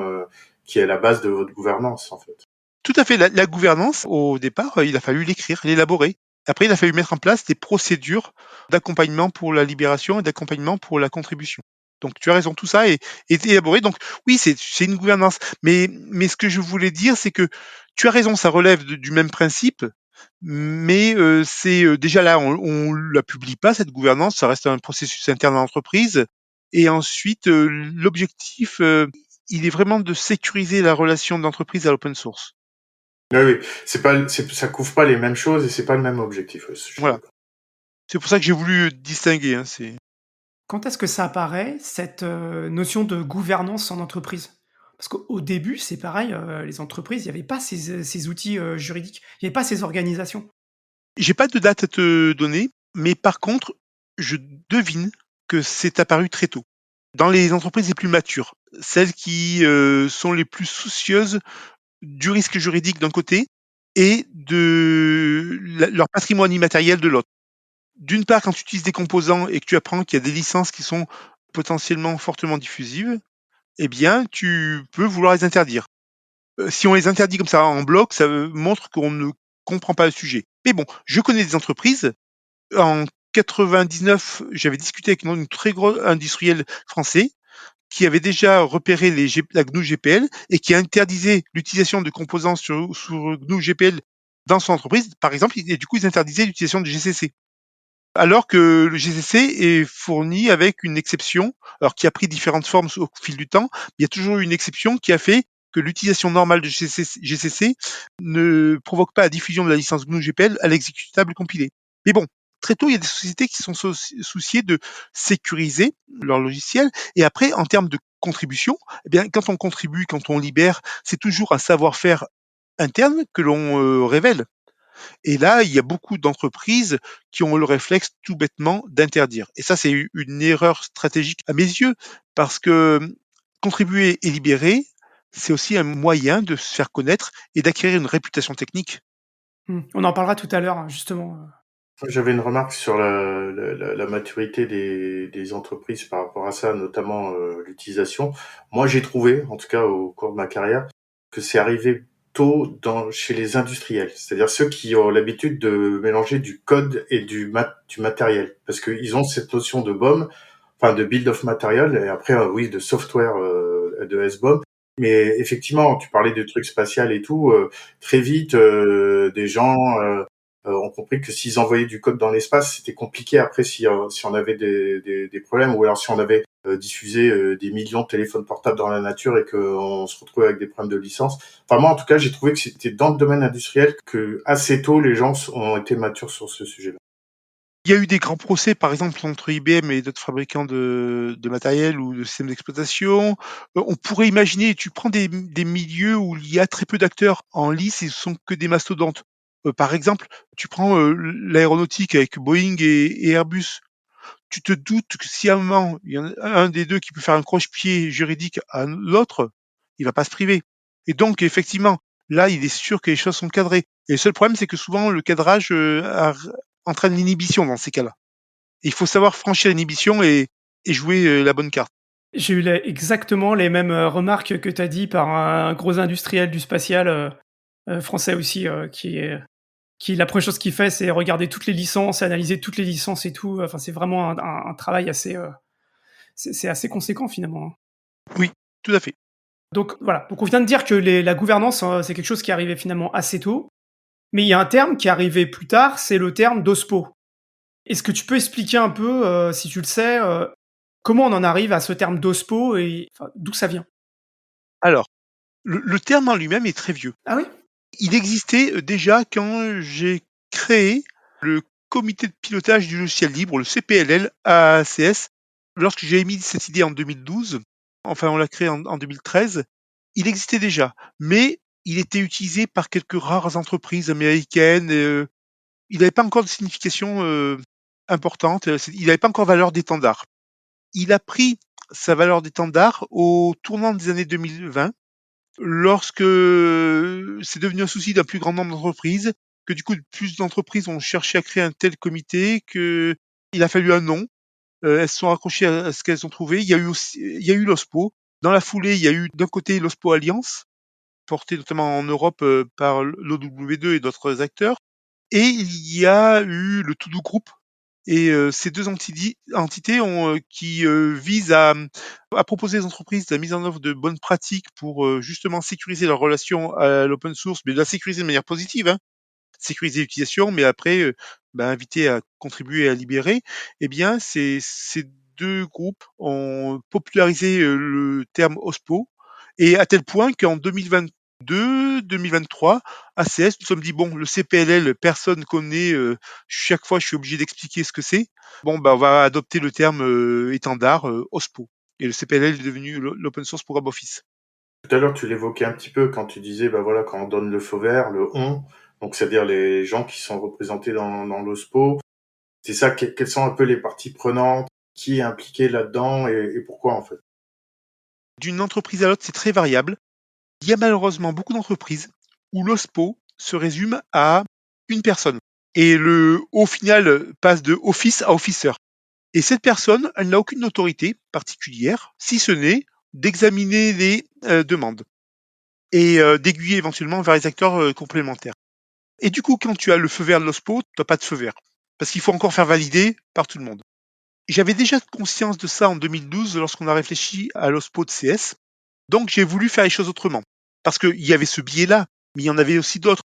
qui est à la base de votre gouvernance en fait. Tout à fait. La gouvernance, au départ, il a fallu l'écrire, l'élaborer. Après, il a fallu mettre en place des procédures d'accompagnement pour la libération et d'accompagnement pour la contribution. Donc, tu as raison, tout ça est élaboré. Donc, oui, c'est une gouvernance. Mais ce que je voulais dire, c'est que tu as raison, ça relève du même principe. Mais c'est déjà là, on la publie pas, cette gouvernance, ça reste un processus interne à l'entreprise. Et ensuite, l'objectif, il est vraiment de sécuriser la relation d'entreprise à l'open source. Oui, ça couvre pas les mêmes choses et c'est pas le même objectif. Ouais, je suis Voilà. d'accord. C'est pour ça que j'ai voulu distinguer. Hein, Quand est-ce que ça apparaît, cette notion de gouvernance en entreprise? Parce qu'au début, c'est pareil, les entreprises, il n'y avait pas ces outils juridiques, il n'y avait pas ces organisations. J'ai pas de date à te donner, mais par contre, je devine que c'est apparu très tôt. Dans les entreprises les plus matures, celles qui sont les plus soucieuses du risque juridique d'un côté et de leur patrimoine immatériel de l'autre. D'une part, quand tu utilises des composants et que tu apprends qu'il y a des licences qui sont potentiellement fortement diffusives, eh bien, tu peux vouloir les interdire. Si on les interdit comme ça en bloc, ça montre qu'on ne comprend pas le sujet. Mais bon, je connais des entreprises. En 99, j'avais discuté avec un très gros industriel français qui avait déjà repéré la GNU GPL et qui interdisait l'utilisation de composants sur GNU GPL dans son entreprise, par exemple, et du coup, ils interdisaient l'utilisation du GCC. Alors que le GCC est fourni avec une exception, alors qui a pris différentes formes au fil du temps, mais il y a toujours eu une exception qui a fait que l'utilisation normale de GCC ne provoque pas la diffusion de la licence GNU GPL à l'exécutable compilé. Mais bon, très tôt, il y a des sociétés qui sont souciées de sécuriser leur logiciel. Et après, en termes de contribution, eh bien, quand on contribue, quand on libère, c'est toujours un savoir-faire interne que l'on révèle. Et là, il y a beaucoup d'entreprises qui ont le réflexe tout bêtement d'interdire. Et ça, c'est une erreur stratégique à mes yeux, parce que contribuer et libérer, c'est aussi un moyen de se faire connaître et d'acquérir une réputation technique. On en parlera tout à l'heure, hein, justement. J'avais une remarque sur la maturité des entreprises par rapport à ça, notamment l'utilisation. Moi, j'ai trouvé, en tout cas au cours de ma carrière, que c'est arrivé tôt chez les industriels, c'est-à-dire ceux qui ont l'habitude de mélanger du code et du matériel, parce qu'ils ont cette notion de BOM, enfin de Build of Material, et après, oui, de software, de SBOM. Mais effectivement, tu parlais de trucs spatial et tout, très vite, des gens ont compris que s'ils envoyaient du code dans l'espace, c'était compliqué après si on avait des problèmes, ou alors si on avait diffusé des millions de téléphones portables dans la nature et qu'on se retrouvait avec des problèmes de licence. Enfin, moi, en tout cas, j'ai trouvé que c'était dans le domaine industriel que assez tôt, les gens ont été matures sur ce sujet-là. Il y a eu des grands procès, par exemple, entre IBM et d'autres fabricants de matériel ou de systèmes d'exploitation. On pourrait imaginer, tu prends des milieux où il y a très peu d'acteurs en lice et ce sont que des mastodontes. Par exemple, tu prends l'aéronautique avec Boeing et Airbus. Tu te doutes que si à un moment, il y en a un des deux qui peut faire un croche-pied juridique à l'autre, il va pas se priver. Et donc, effectivement, là, il est sûr que les choses sont cadrées. Et le seul problème, c'est que souvent, le cadrage entraîne l'inhibition dans ces cas-là. Et il faut savoir franchir l'inhibition et jouer la bonne carte. J'ai eu exactement les mêmes remarques que tu as dit par un gros industriel du spatial français aussi, qui la première chose qu'il fait, c'est regarder toutes les licences, analyser toutes les licences et tout. Enfin, c'est vraiment un travail assez, c'est assez conséquent finalement, hein. Oui, tout à fait. Donc voilà, donc on vient de dire que la gouvernance, c'est quelque chose qui est arrivé finalement assez tôt, mais il y a un terme qui est arrivé plus tard, c'est le terme d'OSPO. Est-ce que tu peux expliquer un peu, si tu le sais, comment on en arrive à ce terme d'OSPO et enfin, d'où ça vient? Alors, le terme en lui-même est très vieux. Ah oui? Il existait déjà quand j'ai créé le comité de pilotage du logiciel libre, le CPLL, à ACS. Lorsque j'ai émis cette idée en 2012, enfin on l'a créé en 2013, il existait déjà, mais il était utilisé par quelques rares entreprises américaines. Il n'avait pas encore de signification importante, il n'avait pas encore valeur d'étendard. Il a pris sa valeur d'étendard au tournant des années 2020, lorsque c'est devenu un souci d'un plus grand nombre d'entreprises, que du coup plus d'entreprises ont cherché à créer un tel comité, que il a fallu un nom. Elles se sont raccrochées à ce qu'elles ont trouvé. Il y a eu l'OSPO. Dans la foulée, il y a eu d'un côté l'OSPO Alliance, porté notamment en Europe par l'OW2 et d'autres acteurs. Et il y a eu le To-Do Group. Et ces deux entités qui visent à proposer aux entreprises la mise en œuvre de bonnes pratiques pour justement sécuriser leur relation à l'open source, mais de la sécuriser de manière positive, hein, sécuriser l'utilisation, mais après inviter à contribuer à libérer. Eh bien, ces deux groupes ont popularisé le terme OSPO, et à tel point qu'en 2022, 2023, ACS, nous sommes dit, bon, le CPLL, personne connaît, chaque fois je suis obligé d'expliquer ce que c'est. Bon, on va adopter le terme étendard OSPO. Et le CPLL est devenu l'Open Source Program Office. Tout à l'heure, tu l'évoquais un petit peu quand tu disais, bah voilà, quand on donne le feu vert, le on, donc c'est-à-dire les gens qui sont représentés dans l'OSPO. C'est ça, quelles sont un peu les parties prenantes, qui est impliqué là-dedans et pourquoi en fait? D'une entreprise à l'autre, c'est très variable. Il y a malheureusement beaucoup d'entreprises où l'OSPO se résume à une personne. Et le au final passe de office à officer. Et cette personne, elle n'a aucune autorité particulière, si ce n'est d'examiner les demandes et d'aiguiller éventuellement vers les acteurs complémentaires. Et du coup, quand tu as le feu vert de l'OSPO, tu n'as pas de feu vert. Parce qu'il faut encore faire valider par tout le monde. J'avais déjà conscience de ça en 2012 lorsqu'on a réfléchi à l'OSPO de CS. Donc j'ai voulu faire les choses autrement. Parce qu'il y avait ce biais-là, mais il y en avait aussi d'autres.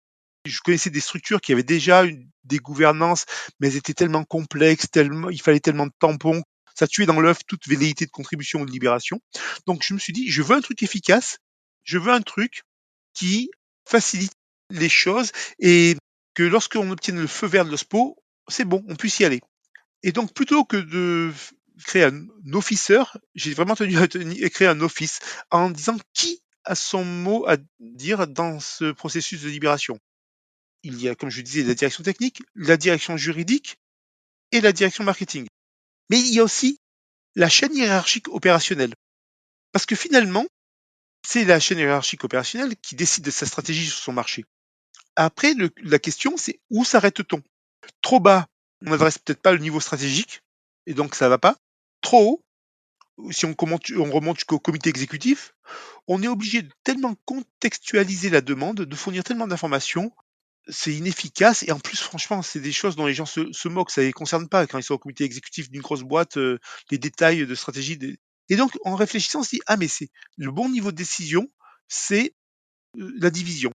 Je connaissais des structures qui avaient déjà des gouvernances, mais elles étaient tellement complexes, il fallait tellement de tampons, ça tuait dans l'œuf toute velléité de contribution ou de libération. Donc je me suis dit, je veux un truc efficace, je veux un truc qui facilite les choses et que lorsqu'on obtienne le feu vert de l'OSPO, c'est bon, on puisse y aller. Et donc plutôt que de créer un officer, j'ai vraiment tenu à créer un office en disant qui a son mot à dire dans ce processus de libération. Il y a, comme je disais, la direction technique, la direction juridique et la direction marketing. Mais il y a aussi la chaîne hiérarchique opérationnelle. Parce que finalement, c'est la chaîne hiérarchique opérationnelle qui décide de sa stratégie sur son marché. Après, la question, c'est où s'arrête-t-on? Trop bas, on n'adresse peut-être pas le niveau stratégique, et donc ça va pas. Trop haut, si on remonte jusqu'au comité exécutif, on est obligé de tellement contextualiser la demande, de fournir tellement d'informations, c'est inefficace et en plus franchement, c'est des choses dont les gens se moquent, ça les concerne pas quand ils sont au comité exécutif d'une grosse boîte, les détails de stratégie et donc en réfléchissant, on se dit: «Ah mais c'est le bon niveau de décision, c'est, la division».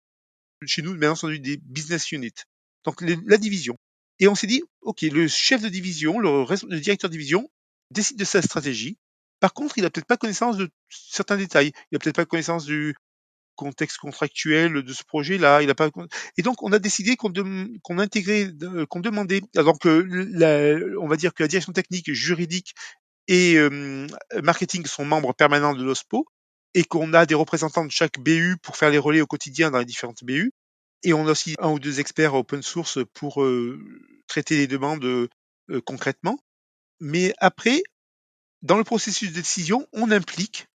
Chez nous, maintenant, on dit des business units. Donc la division et on s'est dit: «OK, le chef de division, le directeur de division décide de sa stratégie. Par contre, il a peut-être pas connaissance de certains détails. Il a peut-être pas connaissance du contexte contractuel de ce projet-là, il a pas et donc on a décidé qu'on intégrait, qu'on demandait donc on va dire que la direction technique, juridique et marketing sont membres permanents de l'OSPO et qu'on a des représentants de chaque BU pour faire les relais au quotidien dans les différentes BU et on a aussi un ou 2 experts open source pour, traiter les demandes, concrètement. Mais après, dans le processus de décision, on implique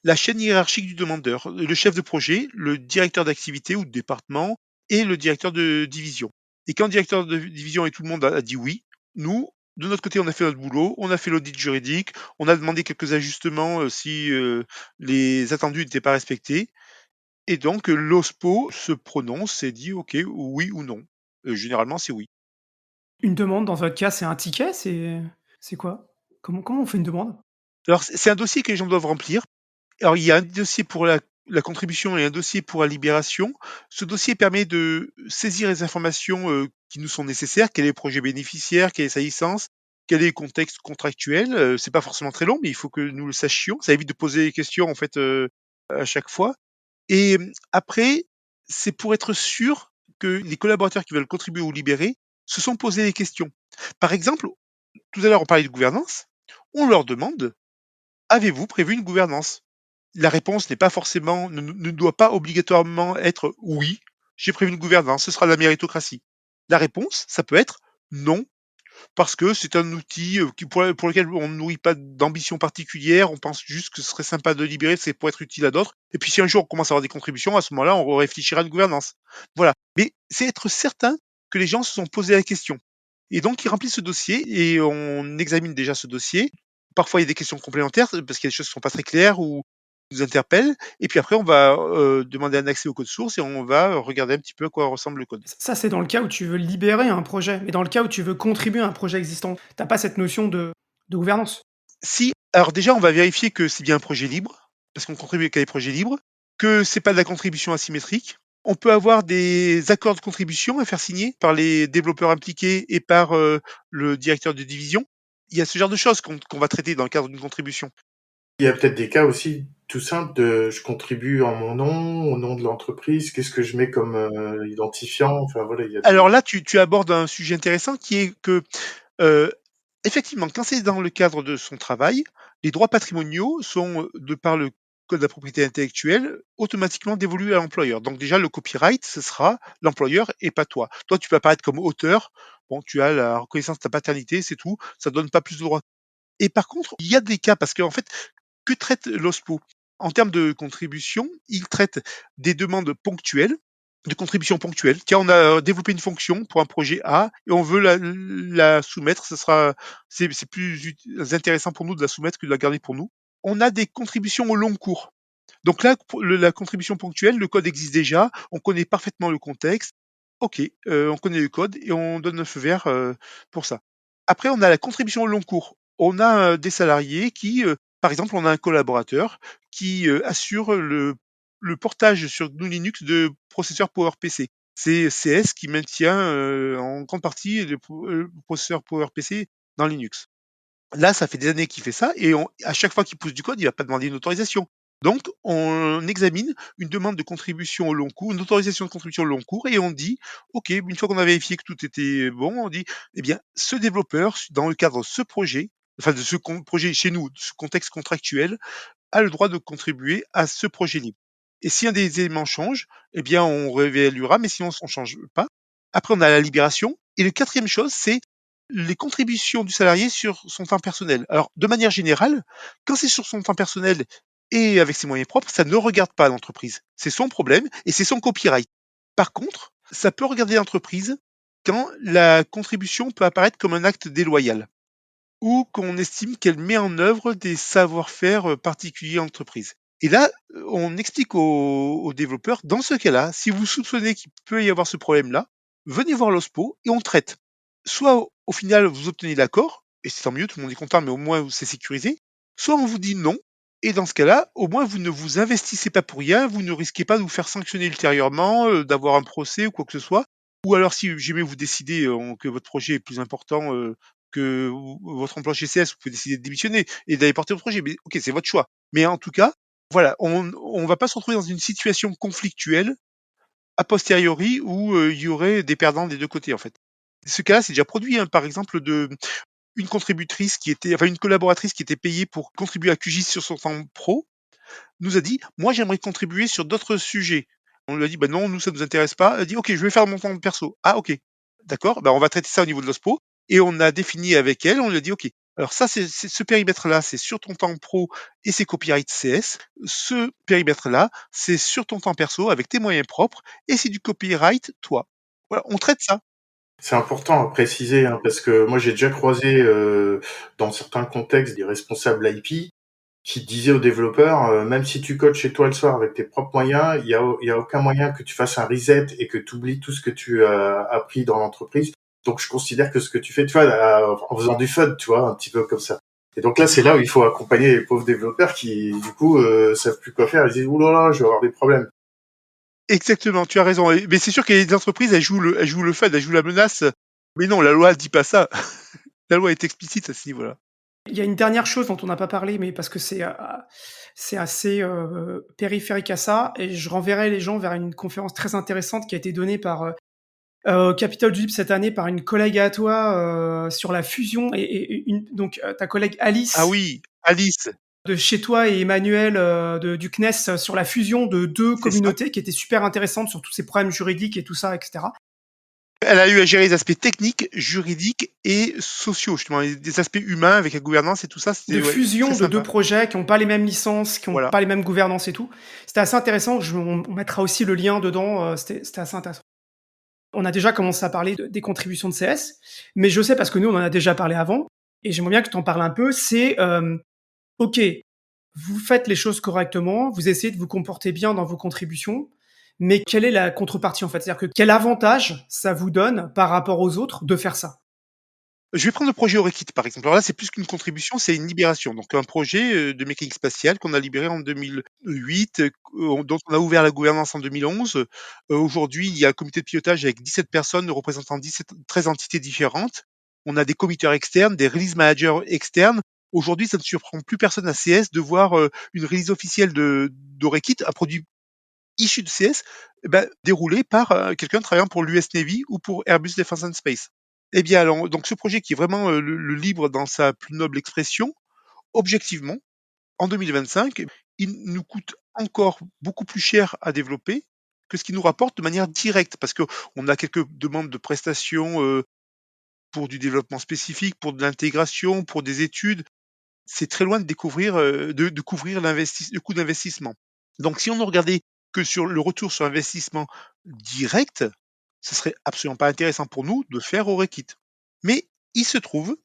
la chaîne hiérarchique du demandeur, le chef de projet, le directeur d'activité ou de département et le directeur de division. Et quand le directeur de division et tout le monde a dit oui, nous, de notre côté, on a fait notre boulot, on a fait l'audit juridique, on a demandé quelques ajustements si les attendus n'étaient pas respectés. Et donc, l'OSPO se prononce et dit OK, oui ou non. Généralement, c'est oui. Une demande, dans votre cas, c'est un ticket? C'est quoi? Comment on fait une demande? Alors, c'est un dossier que les gens doivent remplir. Alors, il y a un dossier pour la contribution et un dossier pour la libération. Ce dossier permet de saisir les informations qui nous sont nécessaires, quel est le projet bénéficiaire, quelle est sa licence, quel est le contexte contractuel. C'est pas forcément très long, mais il faut que nous le sachions. Ça évite de poser des questions en fait à chaque fois. Et après, c'est pour être sûr que les collaborateurs qui veulent contribuer ou libérer se sont posé des questions. Par exemple, tout à l'heure on parlait de gouvernance, on leur demande: «Avez-vous prévu une gouvernance?» La réponse n'est pas forcément ne doit pas obligatoirement être: «Oui, j'ai prévu une gouvernance, ce sera la méritocratie». La réponse, ça peut être: «Non, parce que c'est un outil, pour lequel on ne nourrit pas d'ambition particulière, on pense juste que ce serait sympa de libérer, c'est pour être utile à d'autres et puis si un jour on commence à avoir des contributions, à ce moment-là, on réfléchira à une gouvernance». Voilà, mais c'est être certain que les gens se sont posé la question et donc ils remplissent ce dossier et on examine déjà ce dossier. Parfois, il y a des questions complémentaires, parce qu'il y a des choses qui sont pas très claires ou qui nous interpellent et puis après on va, demander un accès au code source et on va regarder un petit peu à quoi ressemble le code. Ça, c'est dans le cas où tu veux libérer un projet, mais dans le cas où tu veux contribuer à un projet existant, t'as pas cette notion de gouvernance. Si, alors déjà, on va vérifier que c'est bien un projet libre, parce qu'on contribue qu'à des projets libres, que c'est pas de la contribution asymétrique. On peut avoir des accords de contribution à faire signer par les développeurs impliqués et par le directeur de division. Il y a ce genre de choses qu'on va traiter dans le cadre d'une contribution. Il y a peut-être des cas aussi tout simples de je contribue en mon nom, au nom de l'entreprise, qu'est-ce que je mets comme identifiant, enfin voilà, il y a Alors là, tu abordes un sujet intéressant qui est que euh, effectivement, quand c'est dans le cadre de son travail, les droits patrimoniaux sont, de par le code de la propriété intellectuelle, automatiquement dévolus à l'employeur. Donc déjà, le copyright, ce sera l'employeur et pas toi. Toi, tu peux apparaître comme auteur. Bon, tu as la reconnaissance de ta paternité, c'est tout. Ça donne pas plus de droits. Et par contre, il y a des cas, parce qu'en fait, que traite l'OSPO? En termes de contribution, il traite des demandes ponctuelles, de contributions ponctuelles. Tiens, on a développé une fonction pour un projet A et on veut la soumettre. C'est plus intéressant pour nous de la soumettre que de la garder pour nous. On a des contributions au long cours. Donc là, la contribution ponctuelle, le code existe déjà, on connaît parfaitement le contexte. Ok, on connaît le code et on donne un feu vert pour ça. Après, on a la contribution au long cours. On a des salariés qui, par exemple, on a un collaborateur qui assure le portage sur GNU Linux de processeurs PowerPC. C'est CS qui maintient en grande partie le processeur PowerPC dans Linux. Là, ça fait des années qu'il fait ça et à chaque fois qu'il pousse du code, il va pas demander une autorisation. Donc, on examine une demande de contribution au long cours, une autorisation de contribution au long cours et on dit, OK, une fois qu'on a vérifié que tout était bon, on dit, eh bien, ce développeur, dans le cadre de ce projet, enfin de ce projet chez nous, de ce contexte contractuel, a le droit de contribuer à ce projet libre. Et si un des éléments change, eh bien, on réévaluera, mais sinon, on ne change pas. Après, on a la libération. Et la quatrième chose, c'est les contributions du salarié sur son temps personnel. Alors, de manière générale, quand c'est sur son temps personnel et avec ses moyens propres, ça ne regarde pas l'entreprise. C'est son problème et c'est son copyright. Par contre, ça peut regarder l'entreprise quand la contribution peut apparaître comme un acte déloyal ou qu'on estime qu'elle met en œuvre des savoir-faire particuliers en entreprise. Et là, on explique aux développeurs, dans ce cas-là, si vous soupçonnez qu'il peut y avoir ce problème-là, venez voir l'OSPO et on traite. Soit au final, vous obtenez l'accord, et c'est tant mieux, tout le monde est content, mais au moins c'est sécurisé. Soit on vous dit non, et dans ce cas-là, au moins vous ne vous investissez pas pour rien, vous ne risquez pas de vous faire sanctionner ultérieurement, d'avoir un procès ou quoi que ce soit. Ou alors si jamais vous décidez que votre projet est plus important que votre emploi chez CS, vous pouvez décider de démissionner et d'aller porter votre projet. Mais ok, c'est votre choix. Mais en tout cas, voilà, on va pas se retrouver dans une situation conflictuelle a posteriori où il y aurait des perdants des deux côtés en fait. Ce cas-là, c'est déjà produit, hein, par exemple, une contributrice qui était, enfin une collaboratrice qui était payée pour contribuer à QGIS sur son temps pro, nous a dit, moi j'aimerais contribuer sur d'autres sujets. On lui a dit, bah non, nous ça nous intéresse pas. Elle a dit, ok, je vais faire mon temps perso. Ah ok, d'accord, bah on va traiter ça au niveau de l'OSPO. Et on a défini avec elle, on lui a dit, ok, alors ça, c'est ce périmètre-là, c'est sur ton temps pro et c'est copyright CS. Ce périmètre-là, c'est sur ton temps perso avec tes moyens propres et c'est du copyright toi. Voilà, on traite ça. C'est important à préciser, hein, parce que moi j'ai déjà croisé dans certains contextes des responsables IP qui disaient aux développeurs, même si tu codes chez toi le soir avec tes propres moyens, il y a aucun moyen que tu fasses un reset et que tu oublies tout ce que tu as appris dans l'entreprise. Donc je considère que ce que tu fais, tu vois, en faisant du fun, tu vois, un petit peu comme ça. Et donc là, c'est là où il faut accompagner les pauvres développeurs qui, du coup, savent plus quoi faire. Ils disent, ouh là là, je vais avoir des problèmes. Exactement, tu as raison. Mais c'est sûr qu'il y a des entreprises, elles jouent le fun, elles jouent la menace. Mais non, la loi ne dit pas ça. La loi est explicite à ce niveau-là. Il y a une dernière chose dont on n'a pas parlé, mais parce que c'est assez périphérique à ça, et je renverrai les gens vers une conférence très intéressante qui a été donnée par au Capitole du Libre cette année par une collègue à toi sur la fusion donc ta collègue Ah Alice oui, Alice, de chez toi et Emmanuel du CNES sur la fusion de deux c'est ça. communautés qui étaient super intéressantes sur tous ces problèmes juridiques et tout ça, etc. Elle a eu à gérer les aspects techniques, juridiques et sociaux, justement, des aspects humains avec la gouvernance et tout ça. De C'était ouais, très fusion de deux sympa. projets qui n'ont pas les mêmes licences, qui n'ont Voilà. pas les mêmes gouvernances et tout. C'était assez intéressant. On mettra aussi le lien dedans. C'était assez intéressant. On a déjà commencé à parler des contributions de CS, mais je sais parce que nous, on en a déjà parlé avant, et j'aimerais bien que tu en parles un peu. C'est, OK, vous faites les choses correctement, vous essayez de vous comporter bien dans vos contributions, mais quelle est la contrepartie en fait? C'est-à-dire que quel avantage ça vous donne par rapport aux autres de faire ça? Je vais prendre le projet Orekit, par exemple. Alors là, c'est plus qu'une contribution, c'est une libération. Donc un projet de mécanique spatiale qu'on a libéré en 2008, dont on a ouvert la gouvernance en 2011. Aujourd'hui, il y a un comité de pilotage avec 17 personnes représentant 13 entités différentes. On a des committeurs externes, des release managers externes. Aujourd'hui, ça ne surprend plus personne à CS de voir une release officielle d'Orekit, un produit issu de CS, déroulé par quelqu'un travaillant pour l'US Navy ou pour Airbus Defence and Space. Eh bien, alors, donc ce projet qui est vraiment le libre dans sa plus noble expression, objectivement, en 2025, il nous coûte encore beaucoup plus cher à développer que ce qu'il nous rapporte de manière directe, parce que on a quelques demandes de prestations pour du développement spécifique, pour de l'intégration, pour des études. C'est très loin de découvrir, de couvrir le coût d'investissement. Donc, si on ne regardait que sur le retour sur investissement direct, ce serait absolument pas intéressant pour nous de faire Orekit. Mais il se trouve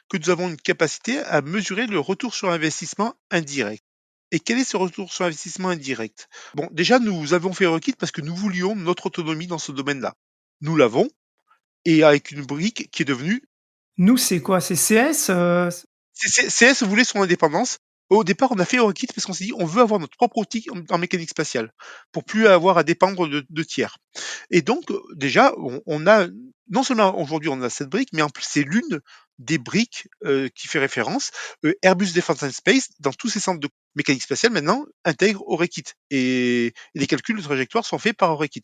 que nous avons une capacité à mesurer le retour sur investissement indirect. Et quel est ce retour sur investissement indirect? Bon, déjà, nous avons fait Orekit parce que nous voulions notre autonomie dans ce domaine-là. Nous l'avons, et avec une brique qui est devenue Nous, c'est quoi? C'est CS? CS voulait son indépendance. Au départ, on a fait Eurokit parce qu'on s'est dit on veut avoir notre propre outil en mécanique spatiale pour plus avoir à dépendre de tiers. Et donc, déjà, on a non seulement aujourd'hui on a cette brique, mais en plus c'est l'une des briques qui fait référence. Airbus Defence and Space, dans tous ses centres de mécanique spatiale maintenant, intègre Orekit. Et les calculs de trajectoire sont faits par Orekit.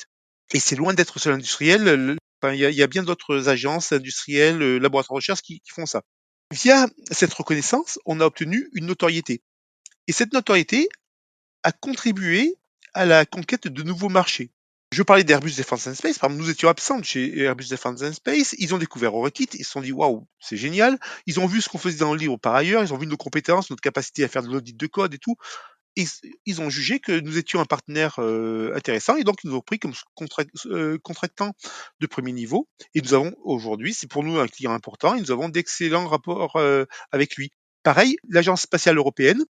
Et c'est loin d'être seul industriel. Enfin, il y a bien d'autres agences industrielles, laboratoires de recherche qui font ça. Via cette reconnaissance, on a obtenu une notoriété. Et cette notoriété a contribué à la conquête de nouveaux marchés. Je parlais d'Airbus Defence and Space. Par exemple, nous étions absents de chez Airbus Defence and Space. Ils ont découvert Orekit. Ils se sont dit, waouh, c'est génial. Ils ont vu ce qu'on faisait dans le livre par ailleurs. Ils ont vu nos compétences, notre capacité à faire de l'audit de code et tout. Et ils ont jugé que nous étions un partenaire intéressant et donc ils nous ont pris comme contractant de premier niveau. Et nous avons aujourd'hui, c'est pour nous un client important, et nous avons d'excellents rapports avec lui. Pareil, l'Agence spatiale européenne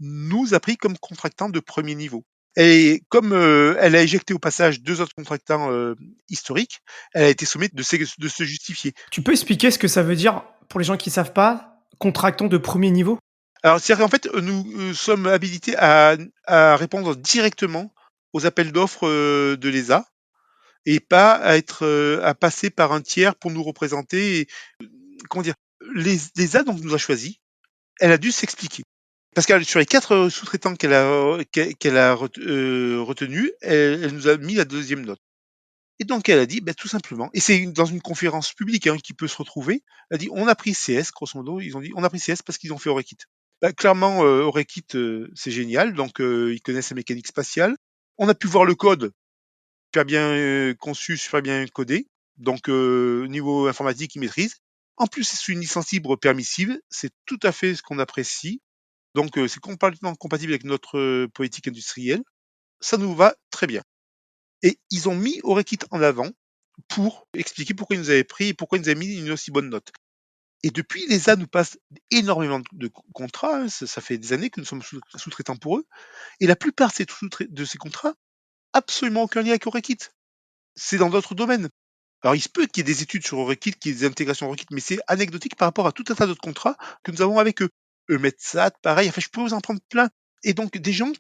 nous a pris comme contractant de premier niveau. Et comme elle a éjecté au passage deux autres contractants historiques, elle a été sommée de se justifier. Tu peux expliquer ce que ça veut dire pour les gens qui savent pas, contractant de premier niveau? Alors, c'est-à-dire qu'en fait, nous sommes habilités à répondre directement aux appels d'offres de l'ESA et pas à passer par un tiers pour nous représenter. Et, comment dire, l'ESA donc nous a choisi. Elle a dû s'expliquer parce que sur les 4 sous-traitants qu'elle a retenus, elle nous a mis la deuxième note. Et donc elle a dit, tout simplement, et c'est dans une conférence publique qui peut se retrouver, elle a dit, on a pris CS, grosso modo, ils ont dit, on a pris CS parce qu'ils ont fait Orekit. Clairement, Orekit, c'est génial, donc ils connaissent la mécanique spatiale. On a pu voir le code, super bien conçu, super bien codé, donc niveau informatique, ils maîtrisent. En plus, c'est une licence libre permissive, c'est tout à fait ce qu'on apprécie, donc c'est complètement compatible avec notre politique industrielle. Ça nous va très bien. Et ils ont mis Orekit en avant pour expliquer pourquoi ils nous avaient pris et pourquoi ils nous avaient mis une aussi bonne note. Et depuis, l'ESA nous passe énormément de contrats. Ça fait des années que nous sommes sous-traitants pour eux. Et la plupart de ces contrats, absolument aucun lien avec Orekit. C'est dans d'autres domaines. Alors, il se peut qu'il y ait des études sur Orekit, qu'il y ait des intégrations Orekit, mais c'est anecdotique par rapport à tout un tas d'autres contrats que nous avons avec eux. EUMETSAT, pareil. Enfin, je peux vous en prendre plein. Et donc, des gens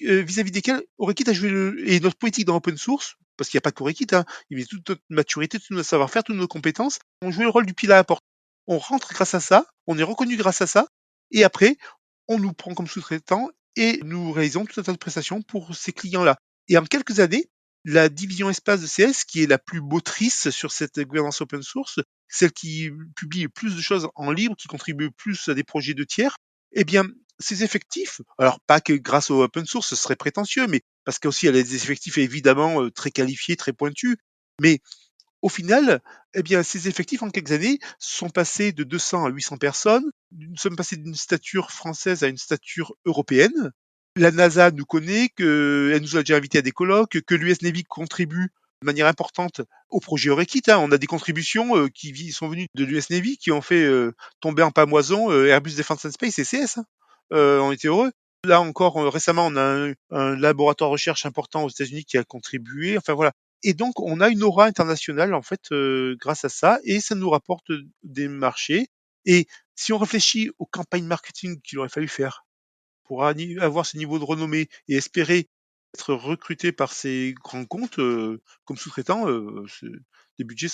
vis-à-vis desquels Orekit a joué et notre politique dans l'open source, parce qu'il n'y a pas qu'Orekit, il y a toute notre maturité, tout notre savoir-faire, toutes nos compétences, ont joué le rôle du pile à la porte. On rentre grâce à ça, on est reconnu grâce à ça, et après, on nous prend comme sous-traitant et nous réalisons tout un tas de prestations pour ces clients-là. Et en quelques années, la division espace de CS, qui est la plus motrice sur cette gouvernance open source, celle qui publie le plus de choses en libre, qui contribue le plus à des projets de tiers, eh bien, ces effectifs, alors pas que grâce au open source, ce serait prétentieux, mais parce qu'aussi elle a des effectifs évidemment très qualifiés, très pointus, mais au final, eh bien, ces effectifs en quelques années sont passés de 200 à 800 personnes. Nous sommes passés d'une stature française à une stature européenne. La NASA nous connaît, elle nous a déjà invités à des colloques, que l'US Navy contribue de manière importante au projet Orekit. On a des contributions qui sont venues de l'US Navy, qui ont fait tomber en pamoison Airbus Defence and Space et CS. On était heureux. Là encore, récemment, on a un laboratoire de recherche important aux États-Unis qui a contribué. Enfin voilà. Et donc, on a une aura internationale, en fait, grâce à ça, et ça nous rapporte des marchés. Et si on réfléchit aux campagnes marketing qu'il aurait fallu faire pour avoir ce niveau de renommée et espérer être recruté par ces grands comptes comme sous-traitant, les budgets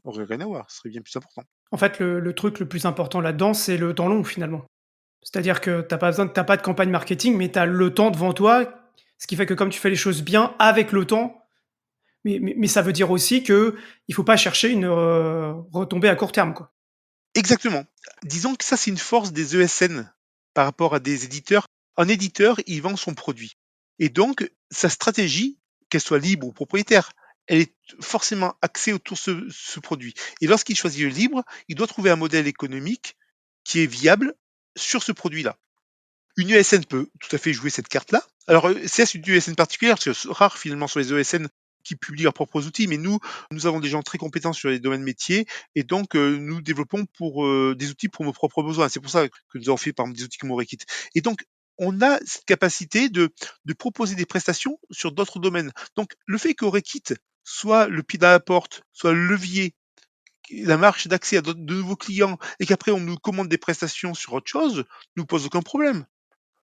auraient rien à voir, seraient bien plus importants. En fait, le truc le plus important là-dedans, c'est le temps long, finalement. C'est-à-dire que t'as pas de campagne marketing, mais tu as le temps devant toi, ce qui fait que comme tu fais les choses bien avec le temps, mais ça veut dire aussi que il faut pas chercher une retombée à court terme, quoi. Exactement. Disons que ça, c'est une force des ESN par rapport à des éditeurs. Un éditeur, il vend son produit. Et donc, sa stratégie, qu'elle soit libre ou propriétaire, elle est forcément axée autour de ce produit. Et lorsqu'il choisit le libre, il doit trouver un modèle économique qui est viable sur ce produit-là. Une ESN peut tout à fait jouer cette carte-là. Alors, c'est une ESN particulière, parce que c'est rare finalement sur les ESN qui publient leurs propres outils, mais nous avons des gens très compétents sur les domaines métiers, et donc nous développons pour des outils pour nos propres besoins. C'est pour ça que nous avons fait par exemple des outils comme Orekit. Et donc, on a cette capacité de proposer des prestations sur d'autres domaines. Donc, le fait qu'Orekit soit le pied dans la porte, soit le levier, la marche d'accès à de nouveaux clients, et qu'après on nous commande des prestations sur autre chose, nous pose aucun problème.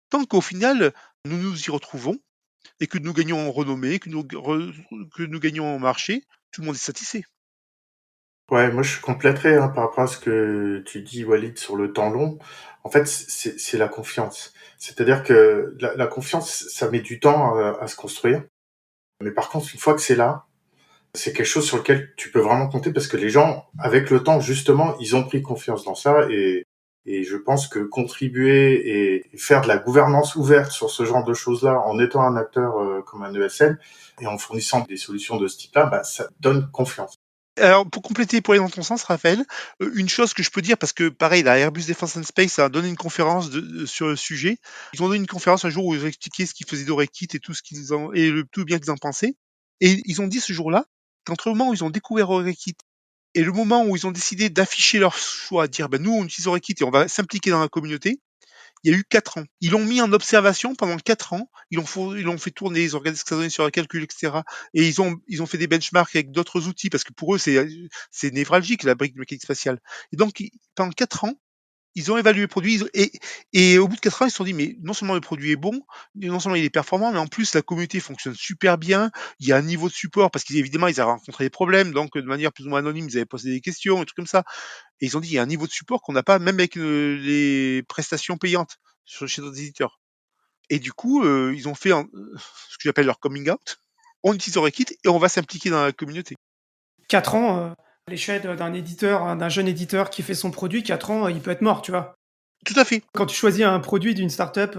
Tant qu'au final, nous nous y retrouvons et que nous gagnons en renommée, que nous gagnons en marché, tout le monde est satisfait. Ouais, moi je compléterais par rapport à ce que tu dis, Walid, sur le temps long. En fait, c'est la confiance. C'est-à-dire que la confiance, ça met du temps à se construire. Mais par contre, une fois que c'est là, c'est quelque chose sur lequel tu peux vraiment compter parce que les gens, avec le temps, justement, ils ont pris confiance dans ça et je pense que contribuer et faire de la gouvernance ouverte sur ce genre de choses-là en étant un acteur comme un ESN et en fournissant des solutions de ce type-là, bah, ça donne confiance. Alors, pour compléter, pour aller dans ton sens, Raphaël, une chose que je peux dire, parce que pareil, la Airbus Defence and Space a donné une conférence sur le sujet. Ils ont donné une conférence un jour où ils ont expliqué ce qu'ils faisaient d'Orekit et tout tout bien qu'ils en pensaient. Et ils ont dit ce jour-là qu'entre le moment où ils ont découvert Orekit et le moment où ils ont décidé d'afficher leur choix, dire ben, nous on utilise Orekit et on va s'impliquer dans la communauté, il y a eu 4 ans. Ils l'ont mis en observation pendant 4 ans. Ils l'ont fait tourner, ils ont regardé ce que ça donnait sur le calcul, etc. Et ils ont fait des benchmarks avec d'autres outils parce que pour eux, c'est névralgique, la brique de mécanique spatiale. Et donc, pendant 4 ans, ils ont évalué le produit et au bout de 4 ans, ils se sont dit, mais non seulement le produit est bon, non seulement il est performant, mais en plus, la communauté fonctionne super bien. Il y a un niveau de support parce qu'évidemment, ils avaient rencontré des problèmes. Donc, de manière plus ou moins anonyme, ils avaient posé des questions, des trucs comme ça. Et ils ont dit, il y a un niveau de support qu'on n'a pas, même avec les prestations payantes chez d'autres éditeurs. Et du coup, ils ont fait ce que j'appelle leur coming out. On utilise Orekit et on va s'impliquer dans la communauté. 4 ans, à l'échelle d'un éditeur, d'un jeune éditeur qui fait son produit, 4 ans, il peut être mort, tu vois. Tout à fait. Quand tu choisis un produit d'une startup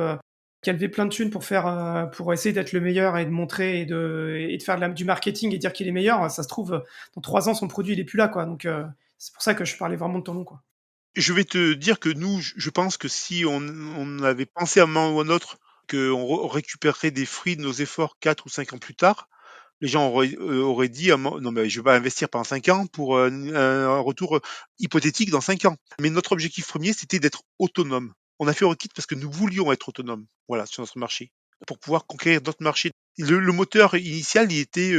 qui a levé plein de thunes pour essayer d'être le meilleur et de montrer et de faire du marketing et dire qu'il est meilleur, ça se trouve, dans 3 ans, son produit, il est plus là, quoi. Donc, c'est pour ça que je parlais vraiment de temps long, quoi. Je vais te dire que nous, je pense que si on avait pensé à un moment ou à un autre qu'on récupérerait des fruits de nos efforts 4 ou 5 ans plus tard, les gens auraient dit non mais je vais pas investir pendant 5 ans pour un retour hypothétique dans 5 ans. Mais notre objectif premier, c'était d'être autonome. On a fait Orekit parce que nous voulions être autonomes, voilà, sur notre marché, pour pouvoir conquérir d'autres marchés. Le moteur initial, il était